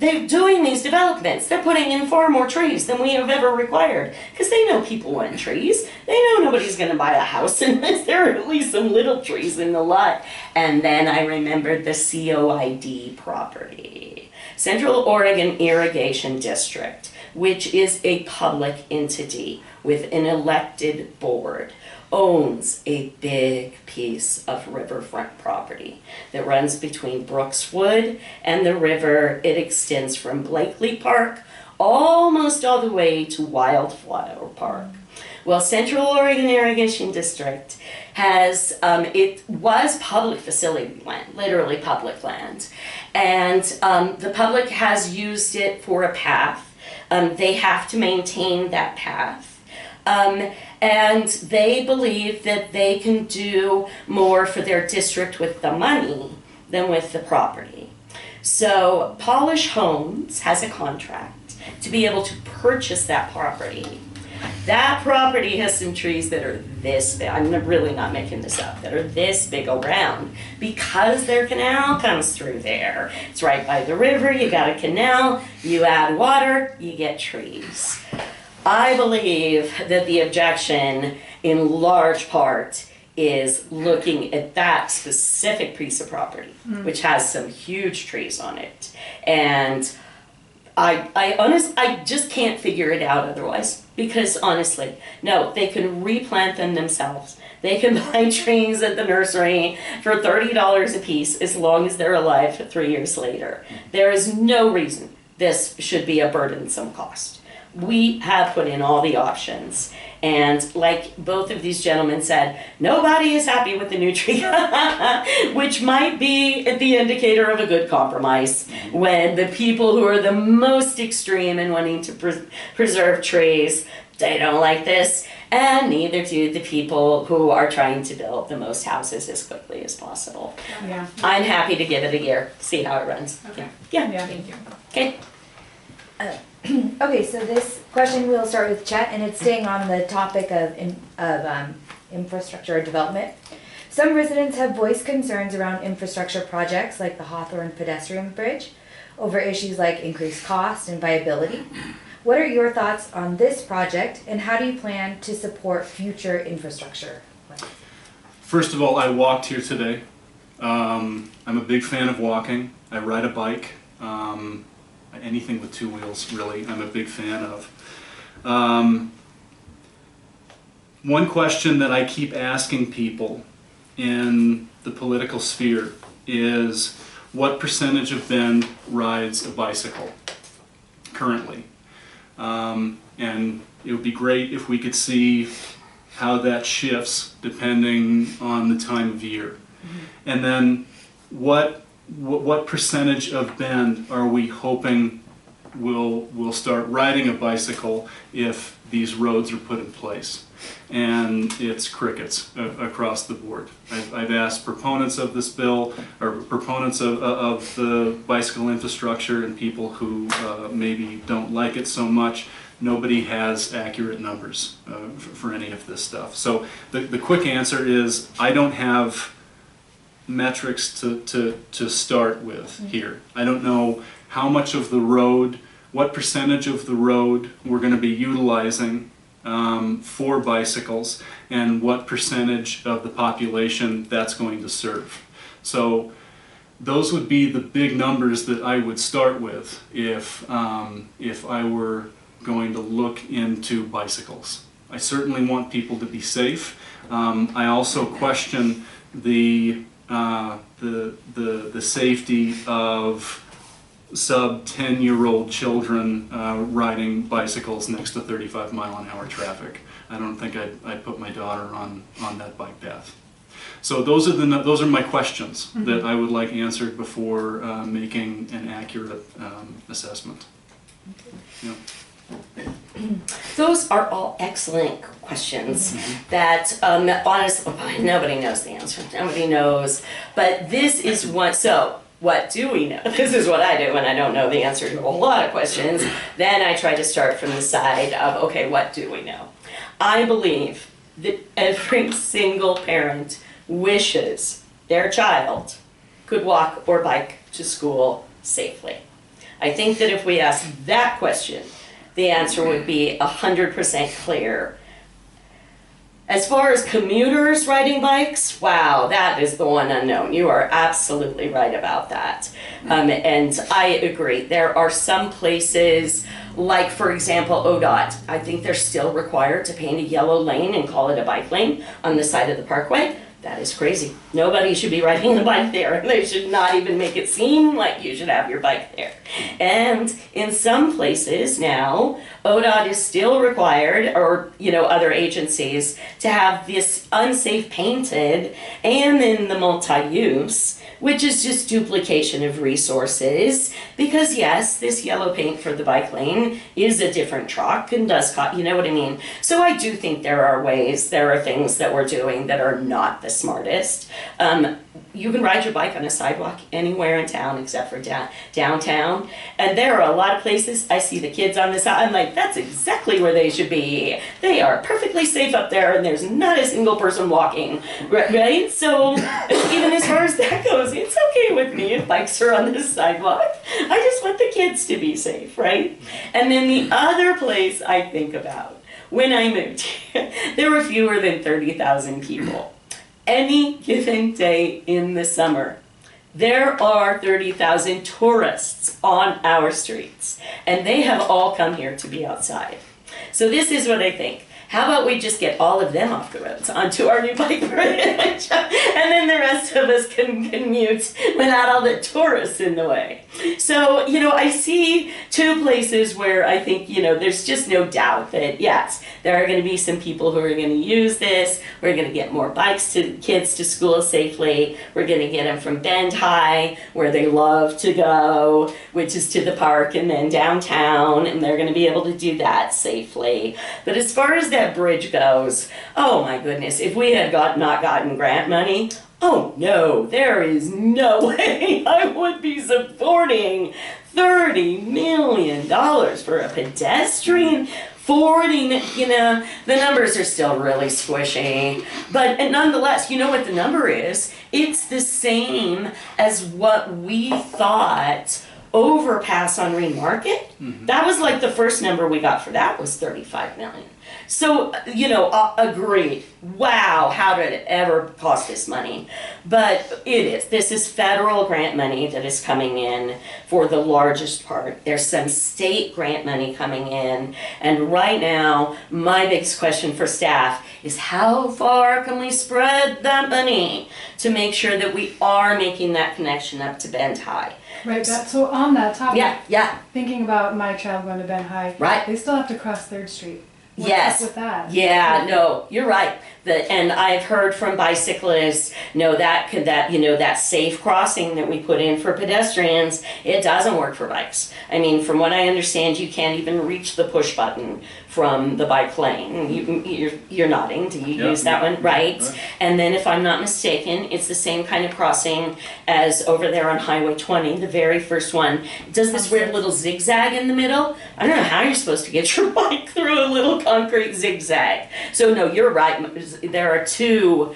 They're doing these developments. They're putting in far more trees than we have ever required, because they know people want trees. They know nobody's going to buy a house unless there are at least some little trees in the lot. And then I remembered the COID property, Central Oregon Irrigation District, which is a public entity with an elected board, owns a big piece of riverfront property that runs between Brookswood and the river. It extends from Blakely Park almost all the way to Wildflower Park. Well, Central Oregon Irrigation District has, it was public facility land, literally public land, and the public has used it for a path. They have to maintain that path. And they believe that they can do more for their district with the money than with the property. So Polish Homes has a contract to be able to purchase that property. That property has some trees that are this big. I'm really not making this up. That are this big around because their canal comes through there. It's right by the river. You got a canal. You add water. You get trees. I believe that the objection, in large part, is looking at that specific piece of property, which has some huge trees on it. And I just can't figure it out otherwise, because honestly, no, they can replant them themselves. They can buy trees at the nursery for $30 a piece as long as they're alive 3 years later. There is no reason this should be a burdensome cost. We have put in all the options, and like both of these gentlemen said, nobody is happy with the new tree, which might be the indicator of a good compromise when the people who are the most extreme in wanting to preserve trees, they don't like this, and neither do the people who are trying to build the most houses as quickly as possible. Yeah. I'm happy to give it a year, see how it runs. Okay. Yeah. Thank you. Okay. Okay, so this question we'll start with Chet, and it's staying on the topic of infrastructure development. Some residents have voiced concerns around infrastructure projects like the Hawthorne pedestrian bridge over issues like increased cost and viability. What are your thoughts on this project, and how do you plan to support future infrastructure plans? First of all, I walked here today. I'm a big fan of walking. I ride a bike. Anything with 2 wheels, really, I'm a big fan of. One question that I keep asking people in the political sphere is, what percentage of Bend rides a bicycle currently? And it would be great if we could see how that shifts depending on the time of year. And then what percentage of Bend are we hoping will start riding a bicycle if these roads are put in place? And it's crickets across the board. I've asked proponents of this bill, or proponents of the bicycle infrastructure, and people who maybe don't like it so much. Nobody has accurate numbers for any of this stuff. So the quick answer is, I don't have metrics to start with here. I don't know how much of the road, what percentage of the road we're going to be utilizing for bicycles, and what percentage of the population that's going to serve. So those would be the big numbers that I would start with if I were going to look into bicycles. I certainly want people to be safe. I also question the safety of sub 10-year-old children riding bicycles next to 35-mile-an-hour traffic. I don't think I'd put my daughter on that bike path. So those are my questions that I would like answered before making an accurate assessment. Yeah. Those are all excellent questions that honestly, nobody knows the answer. Nobody knows. But this is one, so what do we know? This is what I do when I don't know the answer to a lot of questions. Then I try to start from the side of, okay, what do we know? I believe that every single parent wishes their child could walk or bike to school safely. I think that if we ask that question, the answer would be 100% clear. As far as commuters riding bikes, wow, that is the one unknown. You are absolutely right about that. And I agree. There are some places, like for example, ODOT, I think they're still required to paint a yellow lane and call it a bike lane on the side of the parkway. That is crazy. Nobody should be riding a bike there. They should not even make it seem like you should have your bike there. And in some places now, ODOT is still required, or other agencies, to have this unsafe painted, and then the multi-use, which is just duplication of resources, because yes, this yellow paint for the bike lane is a different truck and does cost, you know what I mean? So I do think there are things that we're doing that are not the smartest. You can ride your bike on a sidewalk anywhere in town except for downtown, and there are a lot of places I see the kids on the side. I'm like, that's exactly where they should be. They are perfectly safe up there, and there's not a single person walking, right? So even as far as that goes, it's okay with me if bikes are on the sidewalk. I just want the kids to be safe, right? And then the other place I think about, when I moved here, there were fewer than 30,000 people. Any given day in the summer, there are 30,000 tourists on our streets, and they have all come here to be outside. So this is what I think. How about we just get all of them off the roads onto our new bike bridge, and then the rest of us can commute without all the tourists in the way. So, I see two places where I think, there's just no doubt that, yes, there are going to be some people who are going to use this. We're going to get more bikes to kids to school safely. We're going to get them from Bend High, where they love to go, which is to the park and then downtown, and they're going to be able to do that safely. But as far as that bridge goes, oh my goodness, if we had not gotten grant money, oh no, there is no way I would be supporting $30 million for a pedestrian. 40, the numbers are still really squishy, but nonetheless, you know what the number is? It's the same as what we thought overpass on Remarket, that was like the first number we got for that was 35 million. So, you know, agreed. Wow, how did it ever cost this money? But it is. This is federal grant money that is coming in for the largest part. There's some state grant money coming in. And right now, my biggest question for staff is how far can we spread that money to make sure that we are making that connection up to Bend High? Right, so on that topic, Yeah, thinking about my child going to Ben High, right. they still have to cross 3rd Street. What's Yes. up with that? Yeah, no, you're right. And I've heard from bicyclists, that safe crossing that we put in for pedestrians, it doesn't work for bikes. I mean, from what I understand, you can't even reach the push button from the bike lane. You're nodding. Do you use that one? Right. And then if I'm not mistaken, it's the same kind of crossing as over there on Highway 20, the very first one. It does this weird little zigzag in the middle. I don't know how you're supposed to get your bike through a little concrete zigzag. So no, you're right. There are two,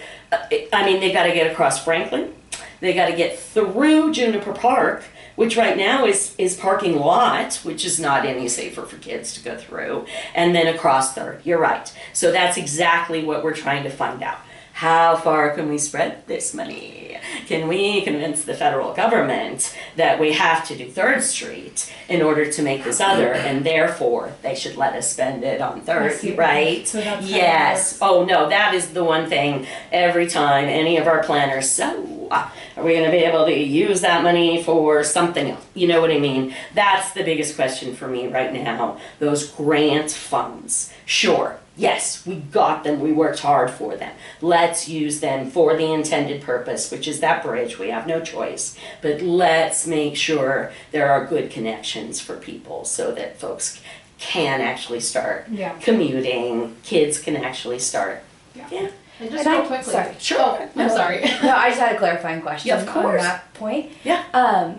they got to get across Franklin. They got to get through Juniper Park, which right now is parking lot, which is not any safer for kids to go through, and then across 3rd. You're right. So that's exactly what we're trying to find out. How far can we spread this money? Can we convince the federal government that we have to do 3rd Street in order to make this other, and therefore they should let us spend it on 3rd, right? So that's Yes. Oh no, that is the one thing every time any of our planners, so are we going to be able to use that money for something else? You know what I mean? That's the biggest question for me right now. Those grant funds. Sure. Yes, we got them, we worked hard for them. Let's use them for the intended purpose, which is that bridge. We have no choice. But let's make sure there are good connections for people so that folks can actually start commuting, kids can actually start. Yeah. And just real quickly. Sorry. Sure. Oh, I'm sorry. No, I just had a clarifying question Yeah, of course. on that point. Yeah.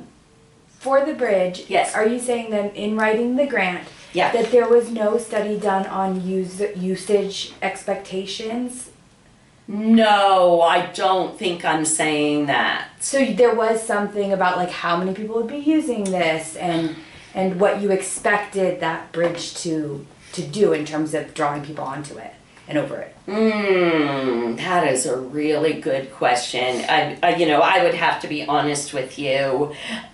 For the bridge, Yes. are you saying that in writing the grant, Yeah. that there was no study done on usage expectations? No, I don't think I'm saying that. So there was something about like how many people would be using this and what you expected that bridge to do in terms of drawing people onto it and over it. That is a really good question. I would have to be honest with you.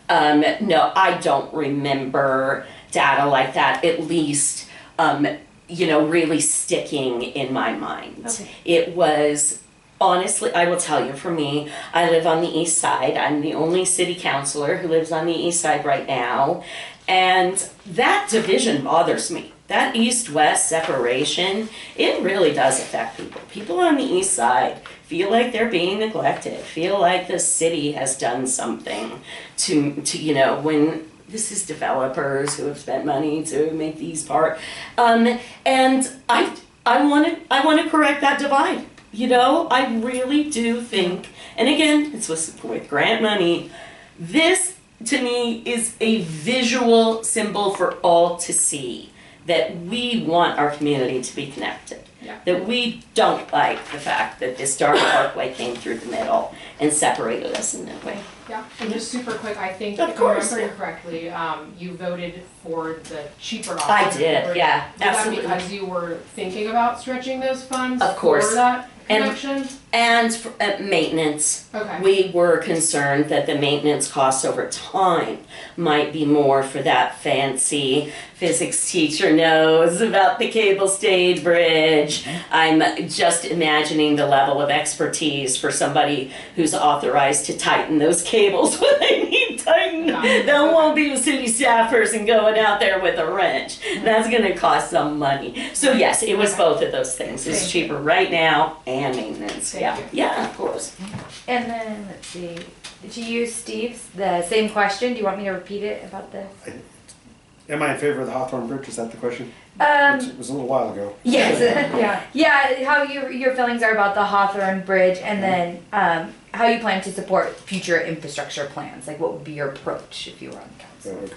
No, I don't remember data like that, at least, really sticking in my mind. Okay. It was, honestly, I will tell you, for me, I live on the east side. I'm the only city councilor who lives on the east side right now. And that division bothers me. That east-west separation, it really does affect people. People on the east side feel like they're being neglected, feel like the city has done something to when this is developers who have spent money to make these and I want to correct that divide. I really do think, and again, it's with grant money, this to me is a visual symbol for all to see that we want our community to be connected. Yeah. That we don't like the fact that this dark parkway came through the middle and separated us in that way. Yeah, and just super quick, I think, Of if course, I'm remembering correctly, you voted for the cheaper option. I did, yeah, Was that absolutely. because you were thinking about stretching those funds Of course. for that And- connection? And for, maintenance. Okay. We were concerned that the maintenance costs over time might be more for that fancy physics teacher knows about the cable stayed bridge. I'm just imagining the level of expertise for somebody who's authorized to tighten those cables when they need tightened. There won't be a city staff person going out there with a wrench. That's going to cost some money. So yes, it was both of those things. It's Thank you. cheaper right now and maintenance. Thank Yeah, you. yeah, of course. And then, let's see, did you use Steve's, the same question? Do you want me to repeat it about this? Am I in favor of the Hawthorne Bridge? Is that the question? It was a little while ago. Yes. Yeah. Yeah, how your feelings are about the Hawthorne Bridge, and then how you plan to support future infrastructure plans. Like, what would be your approach if you were on the council?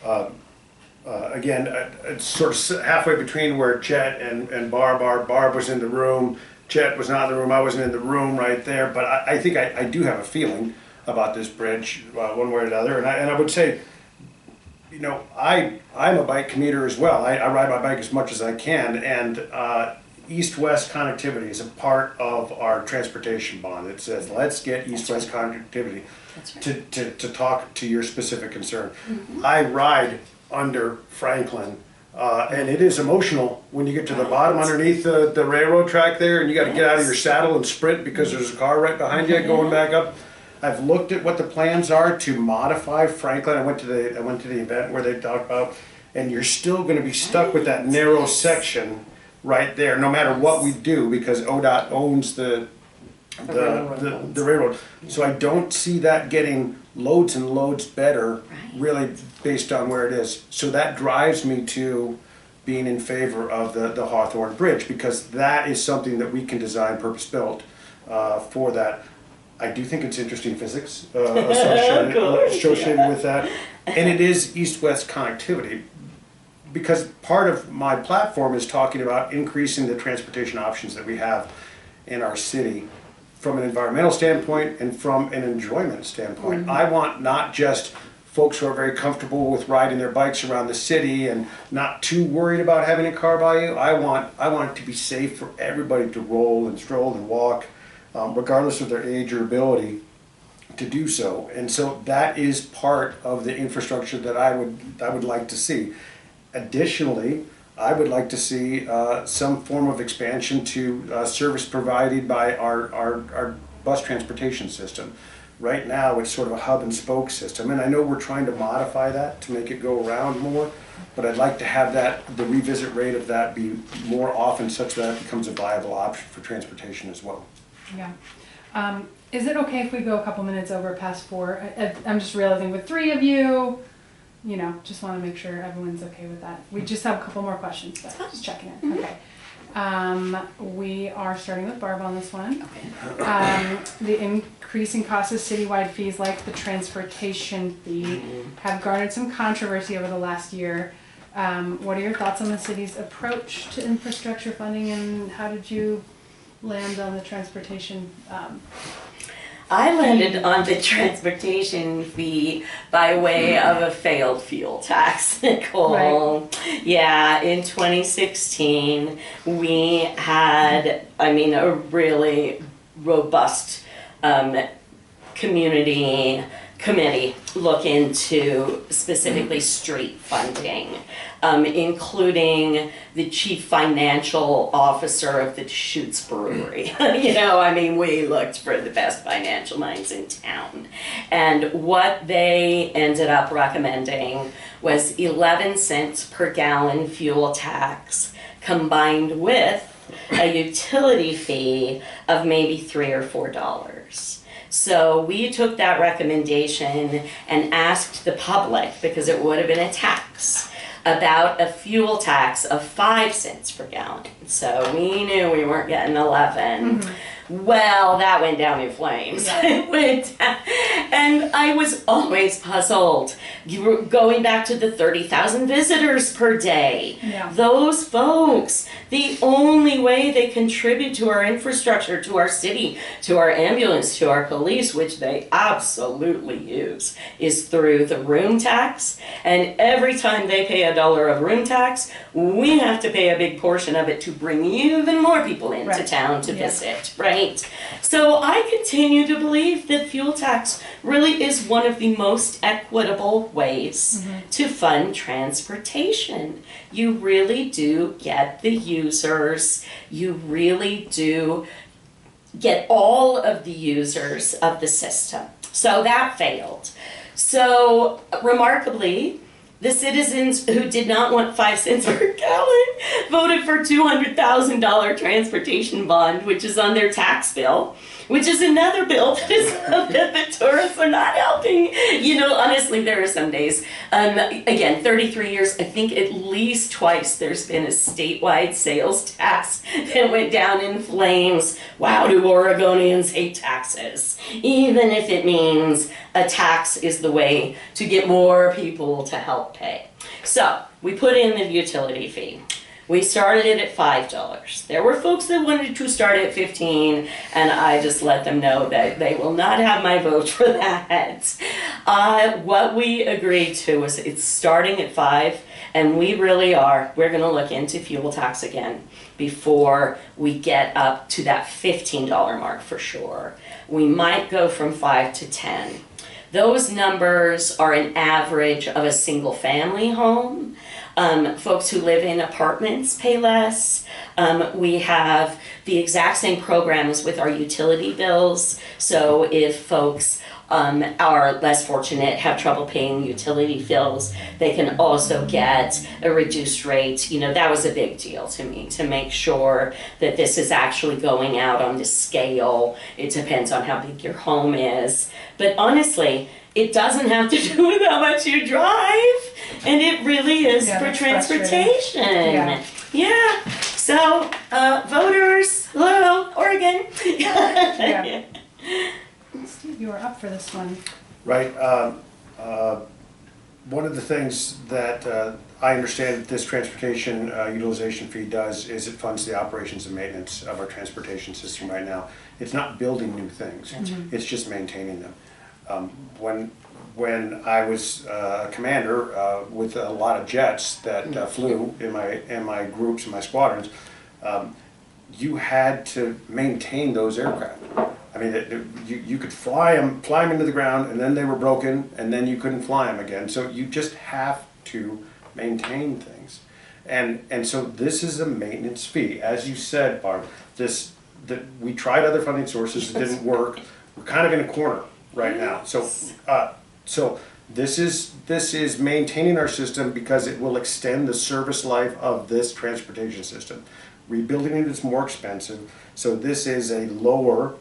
Okay. Again, it's sort of halfway between where Chet and Barb was in the room. Chet was not in the room. I wasn't in the room right there. But I think I do have a feeling about this bridge one way or another. And I would say you know, I'm a bike commuter as well. I ride my bike as much as I can, and east-west connectivity is a part of our transportation bond. It says, let's get east-west connectivity. That's right. To talk to your specific concern. I ride under Franklin, and it is emotional when you get to the bottom underneath the railroad track there, and you got to get out of your saddle and sprint because there's a car right behind you going back up. I've looked at what the plans are to modify Franklin. I went to the event where they talked about, and you're still going to be stuck with that narrow section right there, no matter what we do, because ODOT owns the railroad. So I don't see that getting loads and loads better, really, based on where it is. So that drives me to being in favor of the Hawthorne Bridge, because that is something that we can design purpose-built for that. I do think it's interesting physics associated with that. And it is east-west connectivity, because part of my platform is talking about increasing the transportation options that we have in our city from an environmental standpoint and from an enjoyment standpoint. I want not just folks who are very comfortable with riding their bikes around the city and not too worried about having a car by you. I want it to be safe for everybody to roll and stroll and walk, regardless of their age or ability to do so. And so that is part of the infrastructure that I would like to see. Additionally, I would like to see some form of expansion to service provided by our bus transportation system. Right now, it's sort of a hub and spoke system, and I know we're trying to modify that to make it go around more, but I'd like to have the revisit rate of that be more often, such that it becomes a viable option for transportation as well. Yeah. Is it okay if we go a couple minutes over past 4? I'm just realizing with 3 of you, you know, just want to make sure everyone's okay with that. We just have a couple more questions, but just checking in. Okay. We are starting with Barb on this one. Okay. The increasing cost of citywide fees like the transportation fee have garnered some controversy over the last year. What are your thoughts on the city's approach to infrastructure funding, and how did you land on the transportation I landed on the transportation fee by way of a failed fuel tax, Nicole. Right. Yeah, in 2016, we had, a really robust community committee look into specifically street funding, including the chief financial officer of the Deschutes Brewery. We looked for the best financial minds in town. And what they ended up recommending was 11 cents per gallon fuel tax combined with a utility fee of maybe $3 or $4. So we took that recommendation and asked the public, because it would have been a tax, about a fuel tax of 5 cents per gallon. So we knew we weren't getting 11. Mm-hmm. Well, that went down in flames. Yeah. It went down. And I was always puzzled. You were going back to the 30,000 visitors per day. Yeah. Those folks, the only way they contribute to our infrastructure, to our city, to our ambulance, to our police, which they absolutely use, is through the room tax. And every time they pay $1 of room tax, we have to pay a big portion of it to bring even more people into town to visit, right? So I continue to believe that fuel tax really is one of the most equitable ways to fund transportation. You really do get the users, you really do get all of the users of the system. So that failed. So remarkably, the citizens who did not want 5 cents per gallon voted for $200,000 transportation bond, which is on their tax bill, which is another bill that is that the tourists are not helping. Honestly, there are some days. Again, 33 years, I think at least twice there's been a statewide sales tax that went down in flames. Wow, do Oregonians hate taxes? Even if it means a tax is the way to get more people to help pay. So we put in the utility fee. We started it at $5. There were folks that wanted to start at 15, and I just let them know that they will not have my vote for that. What we agreed to was it's starting at 5, and we're going to look into fuel tax again before we get up to that $15 mark for sure. We might go from 5 to 10. Those numbers are an average of a single family home. Folks who live in apartments pay less. We have the exact same programs with our utility bills. So if folks are less fortunate, have trouble paying utility bills, they can also get a reduced rate. You know, that was a big deal to me, to make sure that this is actually going out on the scale. It depends on how big your home is. But honestly, it doesn't have to do with how much you drive. And it really is for transportation. Yeah. So, voters, hello, Oregon. Yeah. Steve, you are up for this one. Right. One of the things that I understand that this transportation utilization fee does is it funds the operations and maintenance of our transportation system right now. It's not building new things. It's just maintaining them. When I was a commander with a lot of jets that flew in my groups and my squadrons, you had to maintain those aircraft. I mean, you could fly them into the ground, and then they were broken, and then you couldn't fly them again. So you just have to maintain things, and so this is a maintenance fee, as you said, Barb. That we tried other funding sources, it didn't work. We're kind of in a corner right now. So this is maintaining our system because it will extend the service life of this transportation system. Rebuilding it is more expensive, so this is a lower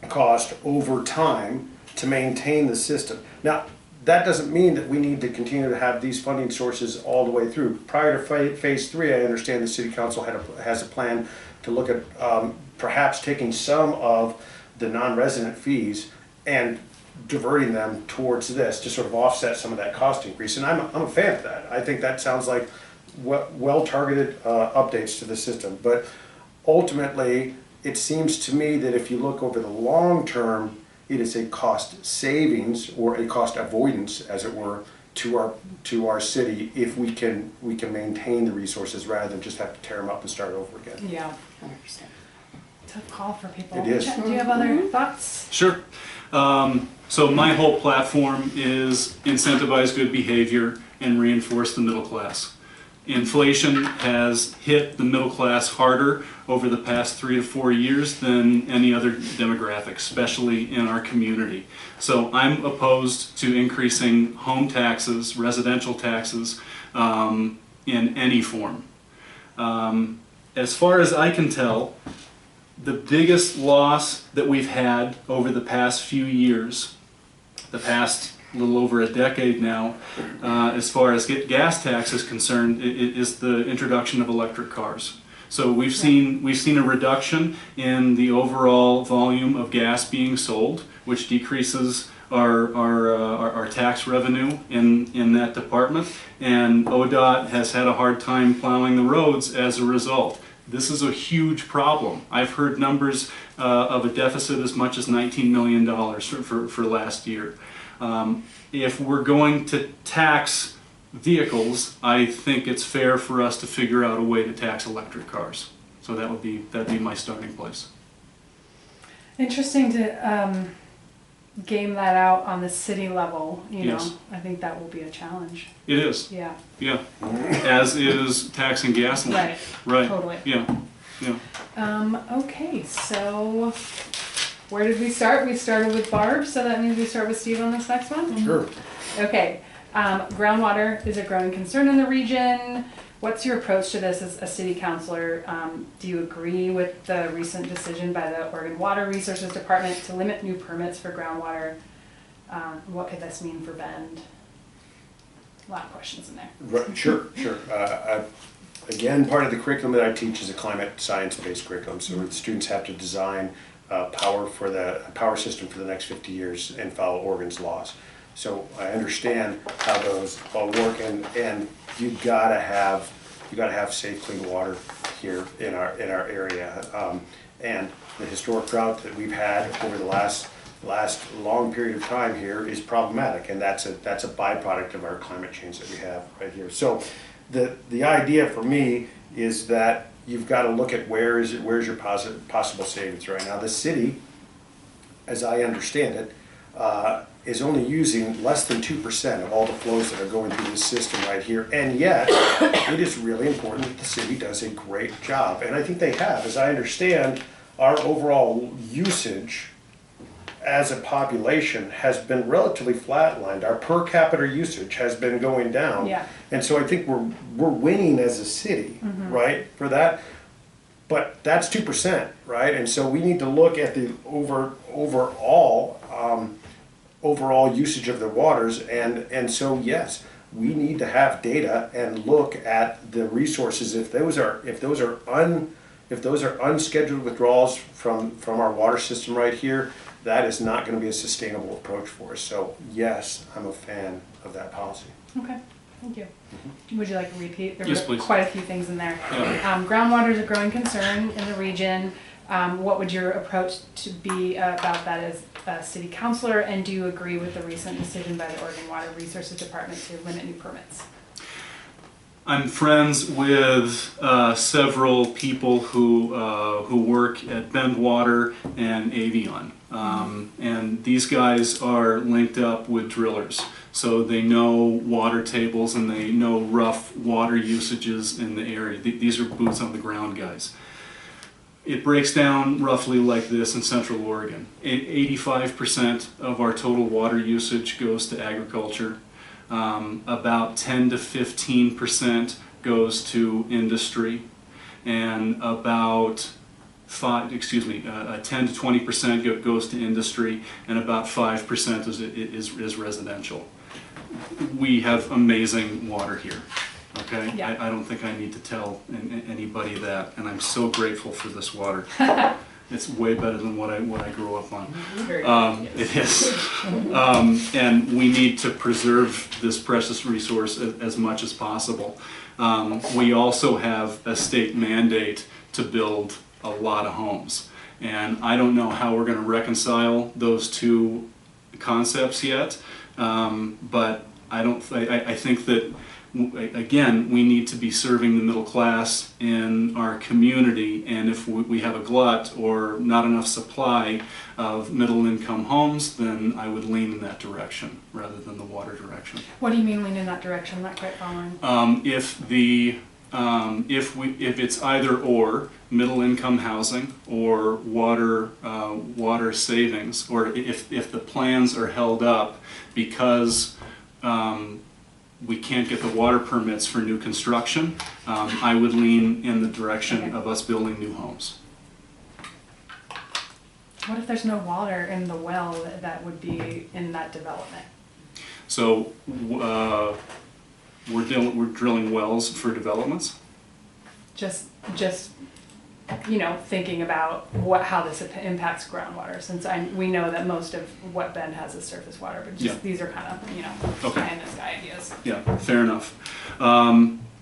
cost over time to maintain the system. Now, that doesn't mean that we need to continue to have these funding sources all the way through. Prior to phase 3, I understand the City Council has a plan to look at perhaps taking some of the non-resident fees and diverting them towards this to sort of offset some of that cost increase. And I'm a fan of that. I think that sounds like well-targeted updates to the system. But ultimately, it seems to me that if you look over the long term, it is a cost savings or a cost avoidance, as it were, to our city if we can maintain the resources rather than just have to tear them up and start over again. Yeah. 100%. Tough call for people. It is. Chet, do you have other thoughts? Sure. So my whole platform is incentivize good behavior and reinforce the middle class. Inflation has hit the middle class harder over the past 3 to 4 years than any other demographic, especially in our community. So I'm opposed to increasing home taxes, residential taxes, in any form. As far as I can tell, the biggest loss that we've had over the past few years, the past little over a decade now, as far as gas tax is concerned, is the introduction of electric cars. So we've seen a reduction in the overall volume of gas being sold, which decreases our tax revenue in that department, and ODOT has had a hard time plowing the roads as a result. This is a huge problem. I've heard numbers of a deficit as much as $19 million for last year. If we're going to tax vehicles, I think it's fair for us to figure out a way to tax electric cars. So that'd be my starting place. Interesting to game that out on the city level, you know. Yes. I think that will be a challenge. It is. Yeah. Yeah. As is taxing gasoline. Right. Right. Totally. Yeah. Yeah. Okay, so where did we start? We started with Barb, so that means we start with Steve on this next one? Sure. Okay, groundwater is a growing concern in the region. What's your approach to this as a city councilor? Do you agree with the recent decision by the Oregon Water Resources Department to limit new permits for groundwater? What could this mean for Bend? A lot of questions in there. Right, sure. Again, part of the curriculum that I teach is a climate science-based curriculum, so the students have to design power system for the next 50 years and follow Oregon's laws. So I understand how those all work, and you've got to have you got to have safe, clean water here in our area. And the historic drought that we've had over the last long period of time here is problematic, and that's a byproduct of our climate change that we have right here. So the idea for me is that you've got to look at where's your possible savings right now. The city, as I understand it, is only using less than 2% of all the flows that are going through this system right here, and yet it is really important that the city does a great job, and I think they have. As I understand, our overall usage as a population has been relatively flatlined. Our per capita usage has been going down. Yeah. And so I think we're winning as a city, right, for that. But that's 2%, right? And so we need to look at the overall usage of the waters, and so yes, we need to have data and look at the resources. If those are unscheduled withdrawals from our water system right here, that is not going to be a sustainable approach for us. So yes, I'm a fan of that policy. Okay, thank you. Would you like to repeat? There Yes, were please. quite a few things in there. Yeah. Groundwater is a growing concern in the region. What would your approach to be about that as a city councilor, and do you agree with the recent decision by the Oregon Water Resources Department to limit new permits? I'm friends with several people who work at Bend Water and Avion. And these guys are linked up with drillers. So they know water tables and they know rough water usages in the area. These are boots on the ground guys. It breaks down roughly like this in Central Oregon. 85% of our total water usage goes to agriculture. About 10 to 15% goes to industry, and about 10 to 20% goes to industry, and about 5% is residential. We have amazing water here. Okay, Yeah. I don't think I need to tell anybody that, and I'm so grateful for this water. It's way better than what I grew up on. It is. And we need to preserve this precious resource as much as possible. We also have a state mandate to build a lot of homes. And I don't know how we're going to reconcile those two concepts yet, but I think that, again, we need to be serving the middle class in our community, and if we have a glut or not enough supply of middle income homes, then I would lean in that direction rather than the water direction. What do you mean lean in that direction? I'm not quite following. If it's either or, middle income housing or water savings, or if the plans are held up because we can't get the water permits for new construction, I would lean in the direction of us building new homes. What if there's no water in the well that would be in that development? So we're drilling wells for developments. Just thinking about how this impacts groundwater, since we know that most of what Bend has is surface water, but these are kind of Okay. pie in the sky ideas. Yeah, fair enough.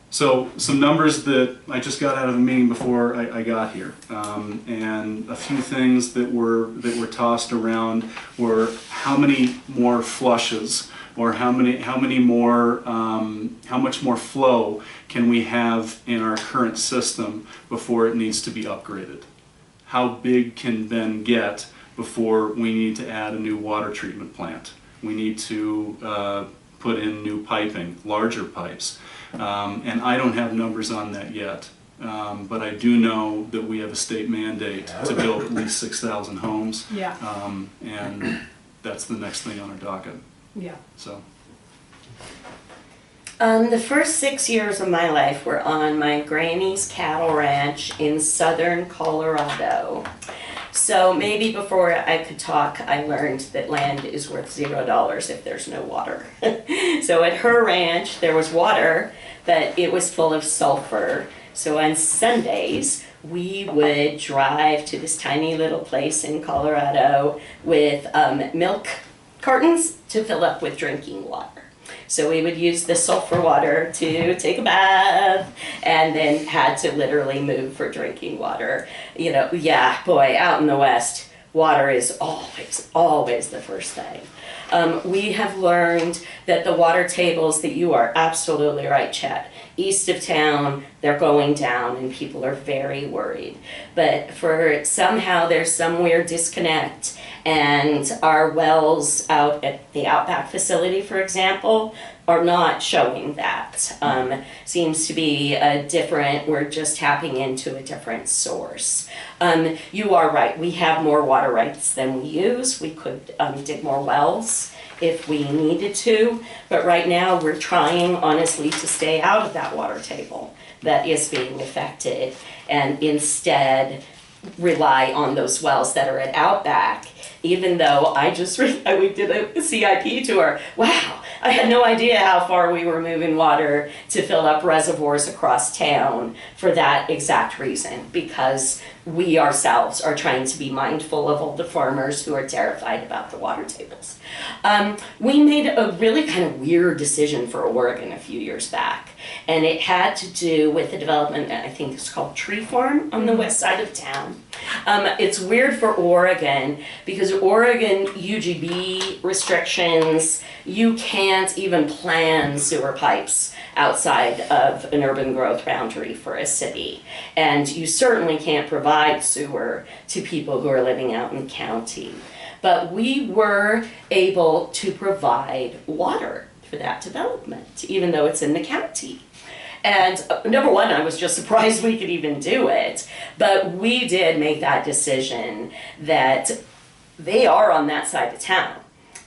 So some numbers that I just got out of a meeting before I got here, and a few things that were tossed around were how many more flushes, or how much more flow can we have in our current system before it needs to be upgraded? How big can Bend get before we need to add a new water treatment plant? We need to put in new piping, larger pipes. And I don't have numbers on that yet. But I do know that we have a state mandate to build at least 6,000 homes. Yeah. And that's the next thing on our docket. Yeah. So. The first 6 years of my life were on my granny's cattle ranch in southern Colorado. So maybe before I could talk, I learned that land is worth $0 if there's no water. So at her ranch, there was water, but it was full of sulfur. So on Sundays, we would drive to this tiny little place in Colorado with milk cartons to fill up with drinking water. So we would use the sulfur water to take a bath, and then had to literally move for drinking water. You know, yeah, boy, out in the West, water is always the first thing. We have learned that the water tables, that you are absolutely right, Chet, east of town, they're going down and people are very worried. But somehow there's some weird disconnect, and our wells out at the Outback facility, for example, are not showing that. Seems to be we're just tapping into a different source. You are right, we have more water rights than we use. We could dig more wells if we needed to, but right now we're trying honestly to stay out of that water table that is being affected, and instead rely on those wells that are at Outback. Even though we did a CIP tour. Wow, I had no idea how far we were moving water to fill up reservoirs across town for that exact reason, because we ourselves are trying to be mindful of all the farmers who are terrified about the water tables. We made a really kind of weird decision for Oregon a few years back, and it had to do with the development, I think it's called Tree Farm on the west side of town. It's weird for Oregon because Oregon UGB restrictions, you can't even plan sewer pipes outside of an urban growth boundary for a city. And you certainly can't provide sewer to people who are living out in the county. But we were able to provide water for that development, even though it's in the county. And number one, I was just surprised we could even do it. But we did make that decision that they are on that side of town.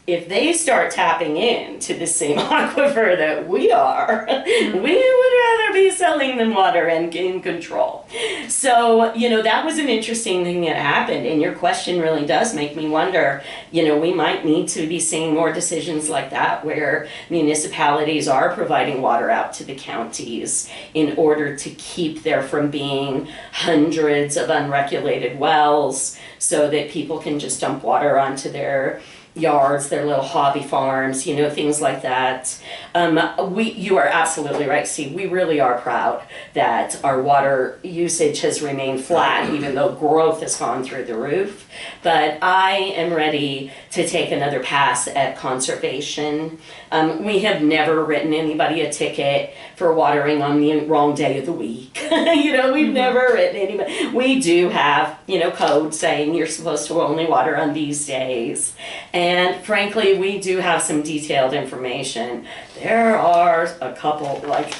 If they start tapping into the same aquifer that we are, we would rather be selling them water and in control. So, you know, that was an interesting thing that happened. And your question really does make me wonder, you know, we might need to be seeing more decisions like that where municipalities are providing water out to the counties in order to keep there from being hundreds of unregulated wells so that people can just dump water onto their yards, their little hobby farms, you know, things like that. You are absolutely right, Steve. We really are proud that our water usage has remained flat, even though growth has gone through the roof. But I am ready to take another pass at conservation. We have never written anybody a ticket for watering on the wrong day of the week. You know, we've never written anybody. We do have, you know, code saying you're supposed to only water on these days. And frankly, we do have some detailed information. There are a couple, like,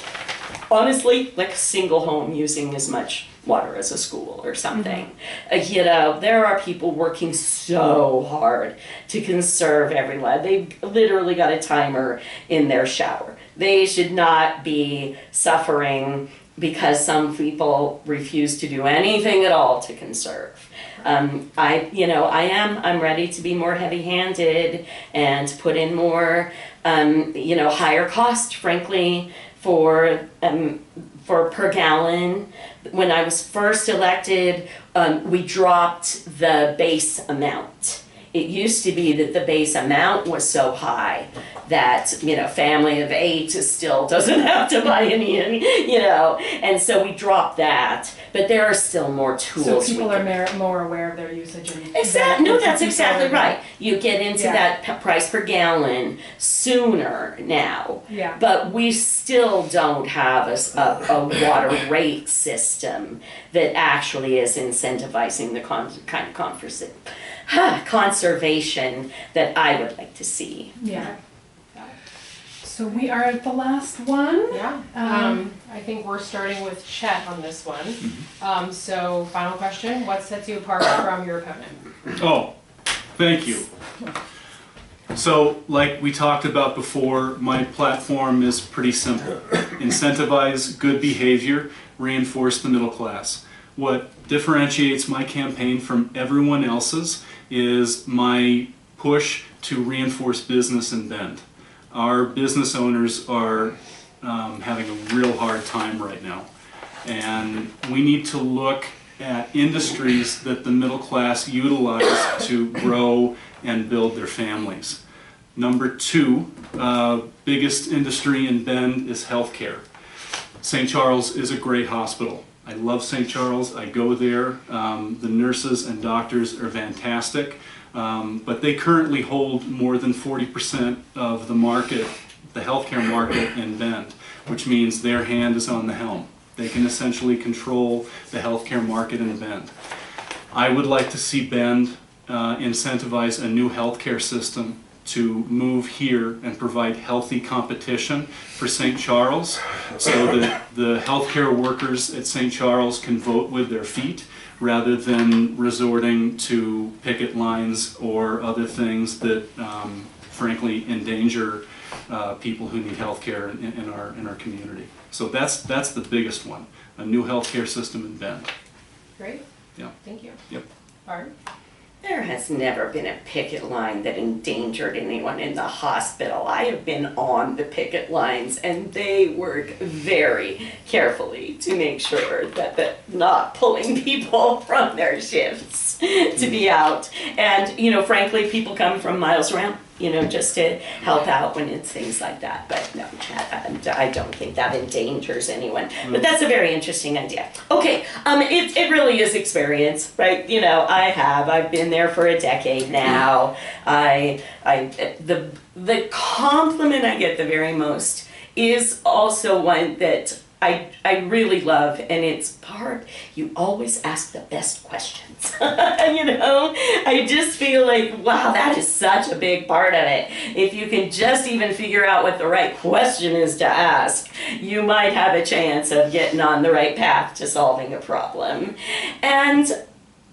honestly, like a single home using as much water as a school or something. You know, there are people working so hard to conserve everyone. They've literally got a timer in their shower. They should not be suffering because some people refuse to do anything at all to conserve. I'm ready to be more heavy-handed and put in more, higher cost, frankly, for per gallon. When I was first elected, we dropped the base amount. It used to be that the base amount was so high that, you know, family of 8 still doesn't have to buy any, you know, and so we dropped that. But there are still more tools. So people are more aware of their usage. Exactly. No, that's exactly right. You get into that price per gallon sooner now. Yeah. But we still don't have a water rate system that actually is incentivizing the kind of conservation that I would like to see. Yeah. So we are at the last one. Yeah. I think we're starting with Chet on this one. So final question, what sets you apart from your opponent? Oh, thank you. So, like we talked about before, my platform is pretty simple. Incentivize good behavior, reinforce the middle class. What differentiates my campaign from everyone else's is my push to reinforce business in Bend. Our business owners are having a real hard time right now, and we need to look at industries that the middle class utilize to grow and build their families. Number two, biggest industry in Bend is healthcare. St. Charles is a great hospital. I love St. Charles. I go there. The nurses and doctors are fantastic, but they currently hold more than 40% of the market, the healthcare market in Bend, which means their hand is on the helm. They can essentially control the healthcare market in Bend. I would like to see Bend incentivize a new healthcare system to move here and provide healthy competition for St. Charles so that the healthcare workers at St. Charles can vote with their feet rather than resorting to picket lines or other things that frankly endanger people who need healthcare in our community. So that's the biggest one, a new healthcare system in Bend. Great. Yeah. Thank you. Yep. Barb? There has never been a picket line that endangered anyone in the hospital. I have been on the picket lines and they work very carefully to make sure that they're not pulling people from their shifts to be out. And, you know, frankly, people come from miles around, you know, just to help out when it's things like that. But no, I don't think that endangers anyone. But that's a very interesting idea. Okay, it really is experience, right? You know, I've been there for a decade now. The compliment I get the very most is also one that I really love, and it's Barb, you always ask the best questions. You know, I just feel like, wow, that is such a big part of it. If you can just even figure out what the right question is to ask, you might have a chance of getting on the right path to solving a problem. And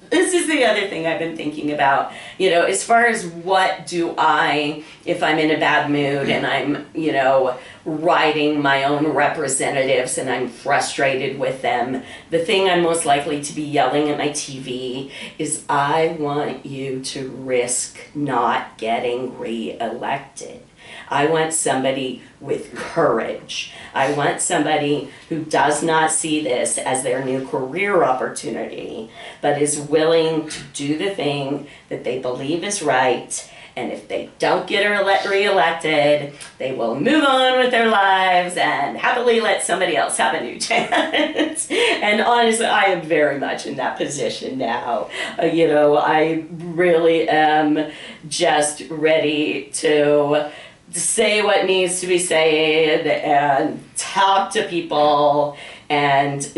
this is the other thing I've been thinking about, you know, as far as what do I, if I'm in a bad mood and I'm, you know, writing my own representatives and I'm frustrated with them, the thing I'm most likely to be yelling at my TV is I want you to risk not getting re-elected. I want somebody with courage. I want somebody who does not see this as their new career opportunity, but is willing to do the thing that they believe is right. And if they don't get re-elected, they will move on with their lives and happily let somebody else have a new chance. And honestly, I am very much in that position now. You know, I really am just ready to say what needs to be said and talk to people. And,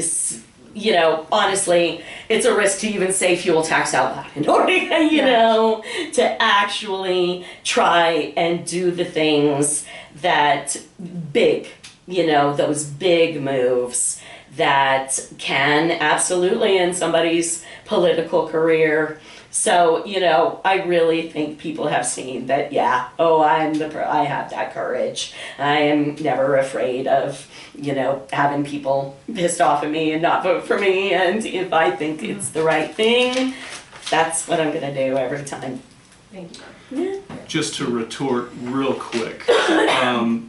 you know, honestly, it's a risk to even say fuel tax out loud in order, you know, to actually try and do the things that big, you know, those big moves that can absolutely end somebody's political career. So, you know, I really think people have seen that, yeah, oh, I have that courage. I am never afraid of, you know, having people pissed off at me and not vote for me. And if I think it's the right thing, that's what I'm going to do every time. Thank you. Yeah. Just to retort real quick,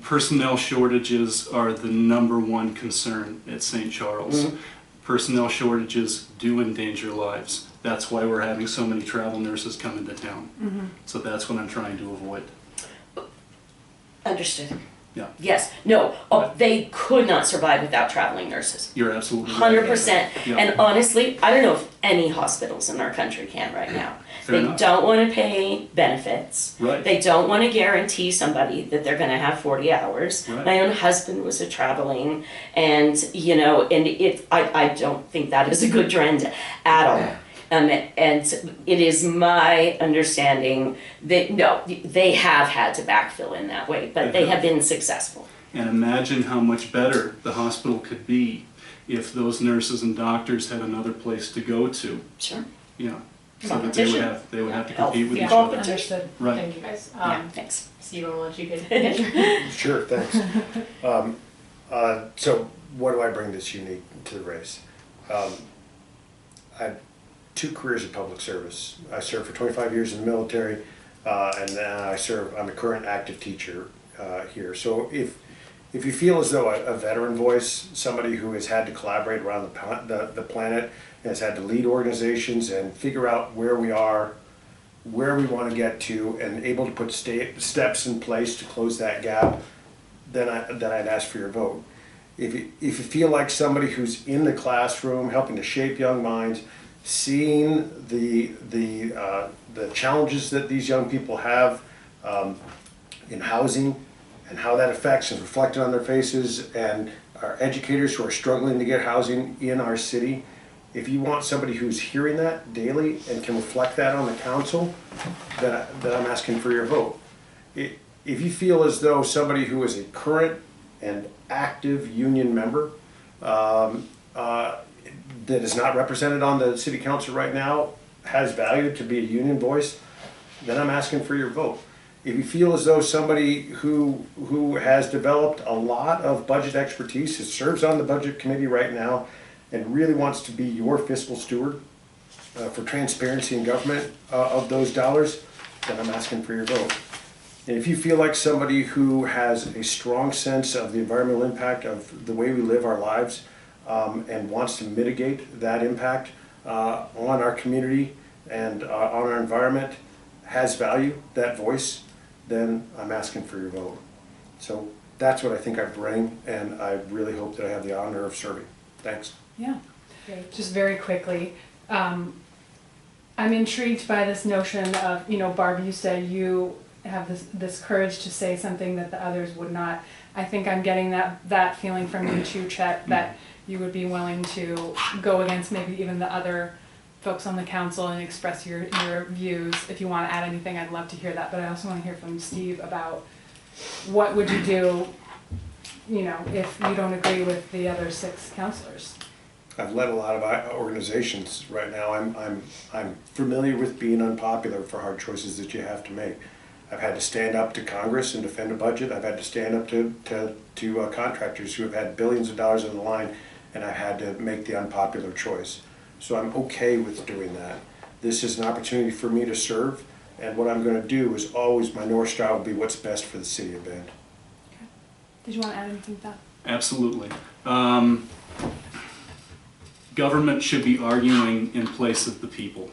personnel shortages are the #1 concern at St. Charles. Mm-hmm. Personnel shortages do endanger lives. That's why we're having so many travel nurses come into town. Mm-hmm. So that's what I'm trying to avoid. Understood. Yeah. Yes. No. Oh, they could not survive without traveling nurses. You're absolutely right. 100%. Yeah. And honestly, I don't know if any hospitals in our country can right now. Fair They enough. don't want to pay benefits. Right. They don't want to guarantee somebody that they're going to have 40 hours. Right. My own husband was a traveling, and you know, and I don't think that is a good trend at all. And it is my understanding that no, they have had to backfill in that way, but they have been successful. And imagine how much better the hospital could be if those nurses and doctors had another place to go to. Sure. Yeah. So that Competition. they would have to Health. compete with Yeah. each other. Understood. Right. Thank you guys. Yeah. Thanks. Steve, I'll let you get your Sure, thanks. So what do I bring that's unique to the race? I had 2 careers in public service. I served for 25 years in the military, and then I'm a current active teacher here. So if you feel as though a veteran voice, somebody who has had to collaborate around the planet, has had to lead organizations and figure out where we are, where we want to get to and able to put steps in place to close that gap, then I'd ask for your vote. If you feel like somebody who's in the classroom helping to shape young minds, seeing the challenges that these young people have in housing and how that affects and is reflected on their faces, and our educators who are struggling to get housing in our city, if you want somebody who's hearing that daily and can reflect that on the council, then I'm asking for your vote. If you feel as though somebody who is a current and active union member that is not represented on the city council right now has value to be a union voice, then I'm asking for your vote. If you feel as though somebody who has developed a lot of budget expertise, who serves on the budget committee right now, and really wants to be your fiscal steward for transparency in government of those dollars, then I'm asking for your vote. And if you feel like somebody who has a strong sense of the environmental impact of the way we live our lives and wants to mitigate that impact on our community and on our environment, has value, that voice, then I'm asking for your vote. So that's what I think I bring, and I really hope that I have the honor of serving. Thanks. Yeah, just very quickly, I'm intrigued by this notion of, Barb, you said you have this courage to say something that the others would not. I think I'm getting that feeling from you too, Chet, that you would be willing to go against maybe even the other folks on the council and express your views. If you want to add anything, I'd love to hear that, but I also want to hear from Steve about what would you do, if you don't agree with the other 6 councilors. I've led a lot of organizations right now. I'm familiar with being unpopular for hard choices that you have to make. I've had to stand up to Congress and defend a budget. I've had to stand up to contractors who have had billions of dollars on the line, and I've had to make the unpopular choice. So I'm okay with doing that. This is an opportunity for me to serve, and what I'm going to do is always, my North Star will be what's best for the city of Bend. Okay. Did you want to add anything to that? Absolutely. Government should be arguing in place of the people.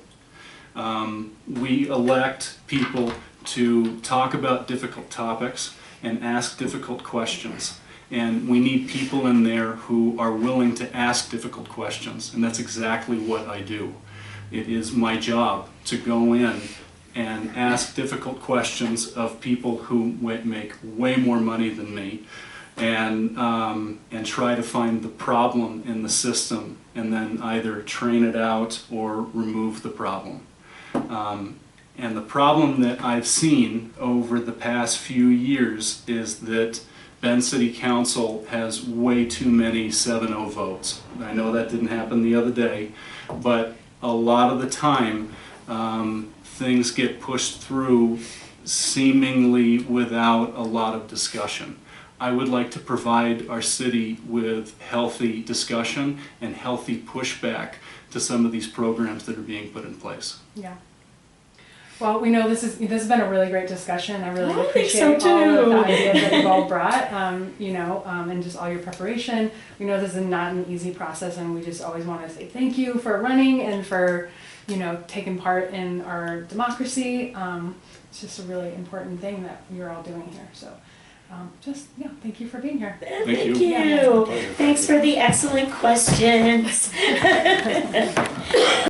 We elect people to talk about difficult topics and ask difficult questions. And we need people in there who are willing to ask difficult questions, and that's exactly what I do. It is my job to go in and ask difficult questions of people who make way more money than me, and try to find the problem in the system and then either train it out or remove the problem. And the problem that I've seen over the past few years is that Bend City Council has way too many 7-0 votes. I know that didn't happen the other day, but a lot of the time things get pushed through seemingly without a lot of discussion. I would like to provide our city with healthy discussion and healthy pushback to some of these programs that are being put in place. Yeah. Well, we know this has been a really great discussion. I really appreciate so all of the ideas that you've all brought, and just all your preparation. We know this is not an easy process, and we just always want to say thank you for running and for, taking part in our democracy. It's just a really important thing that you're all doing here. So, thank you for being here. Thank you. Yeah. Thanks for the excellent questions.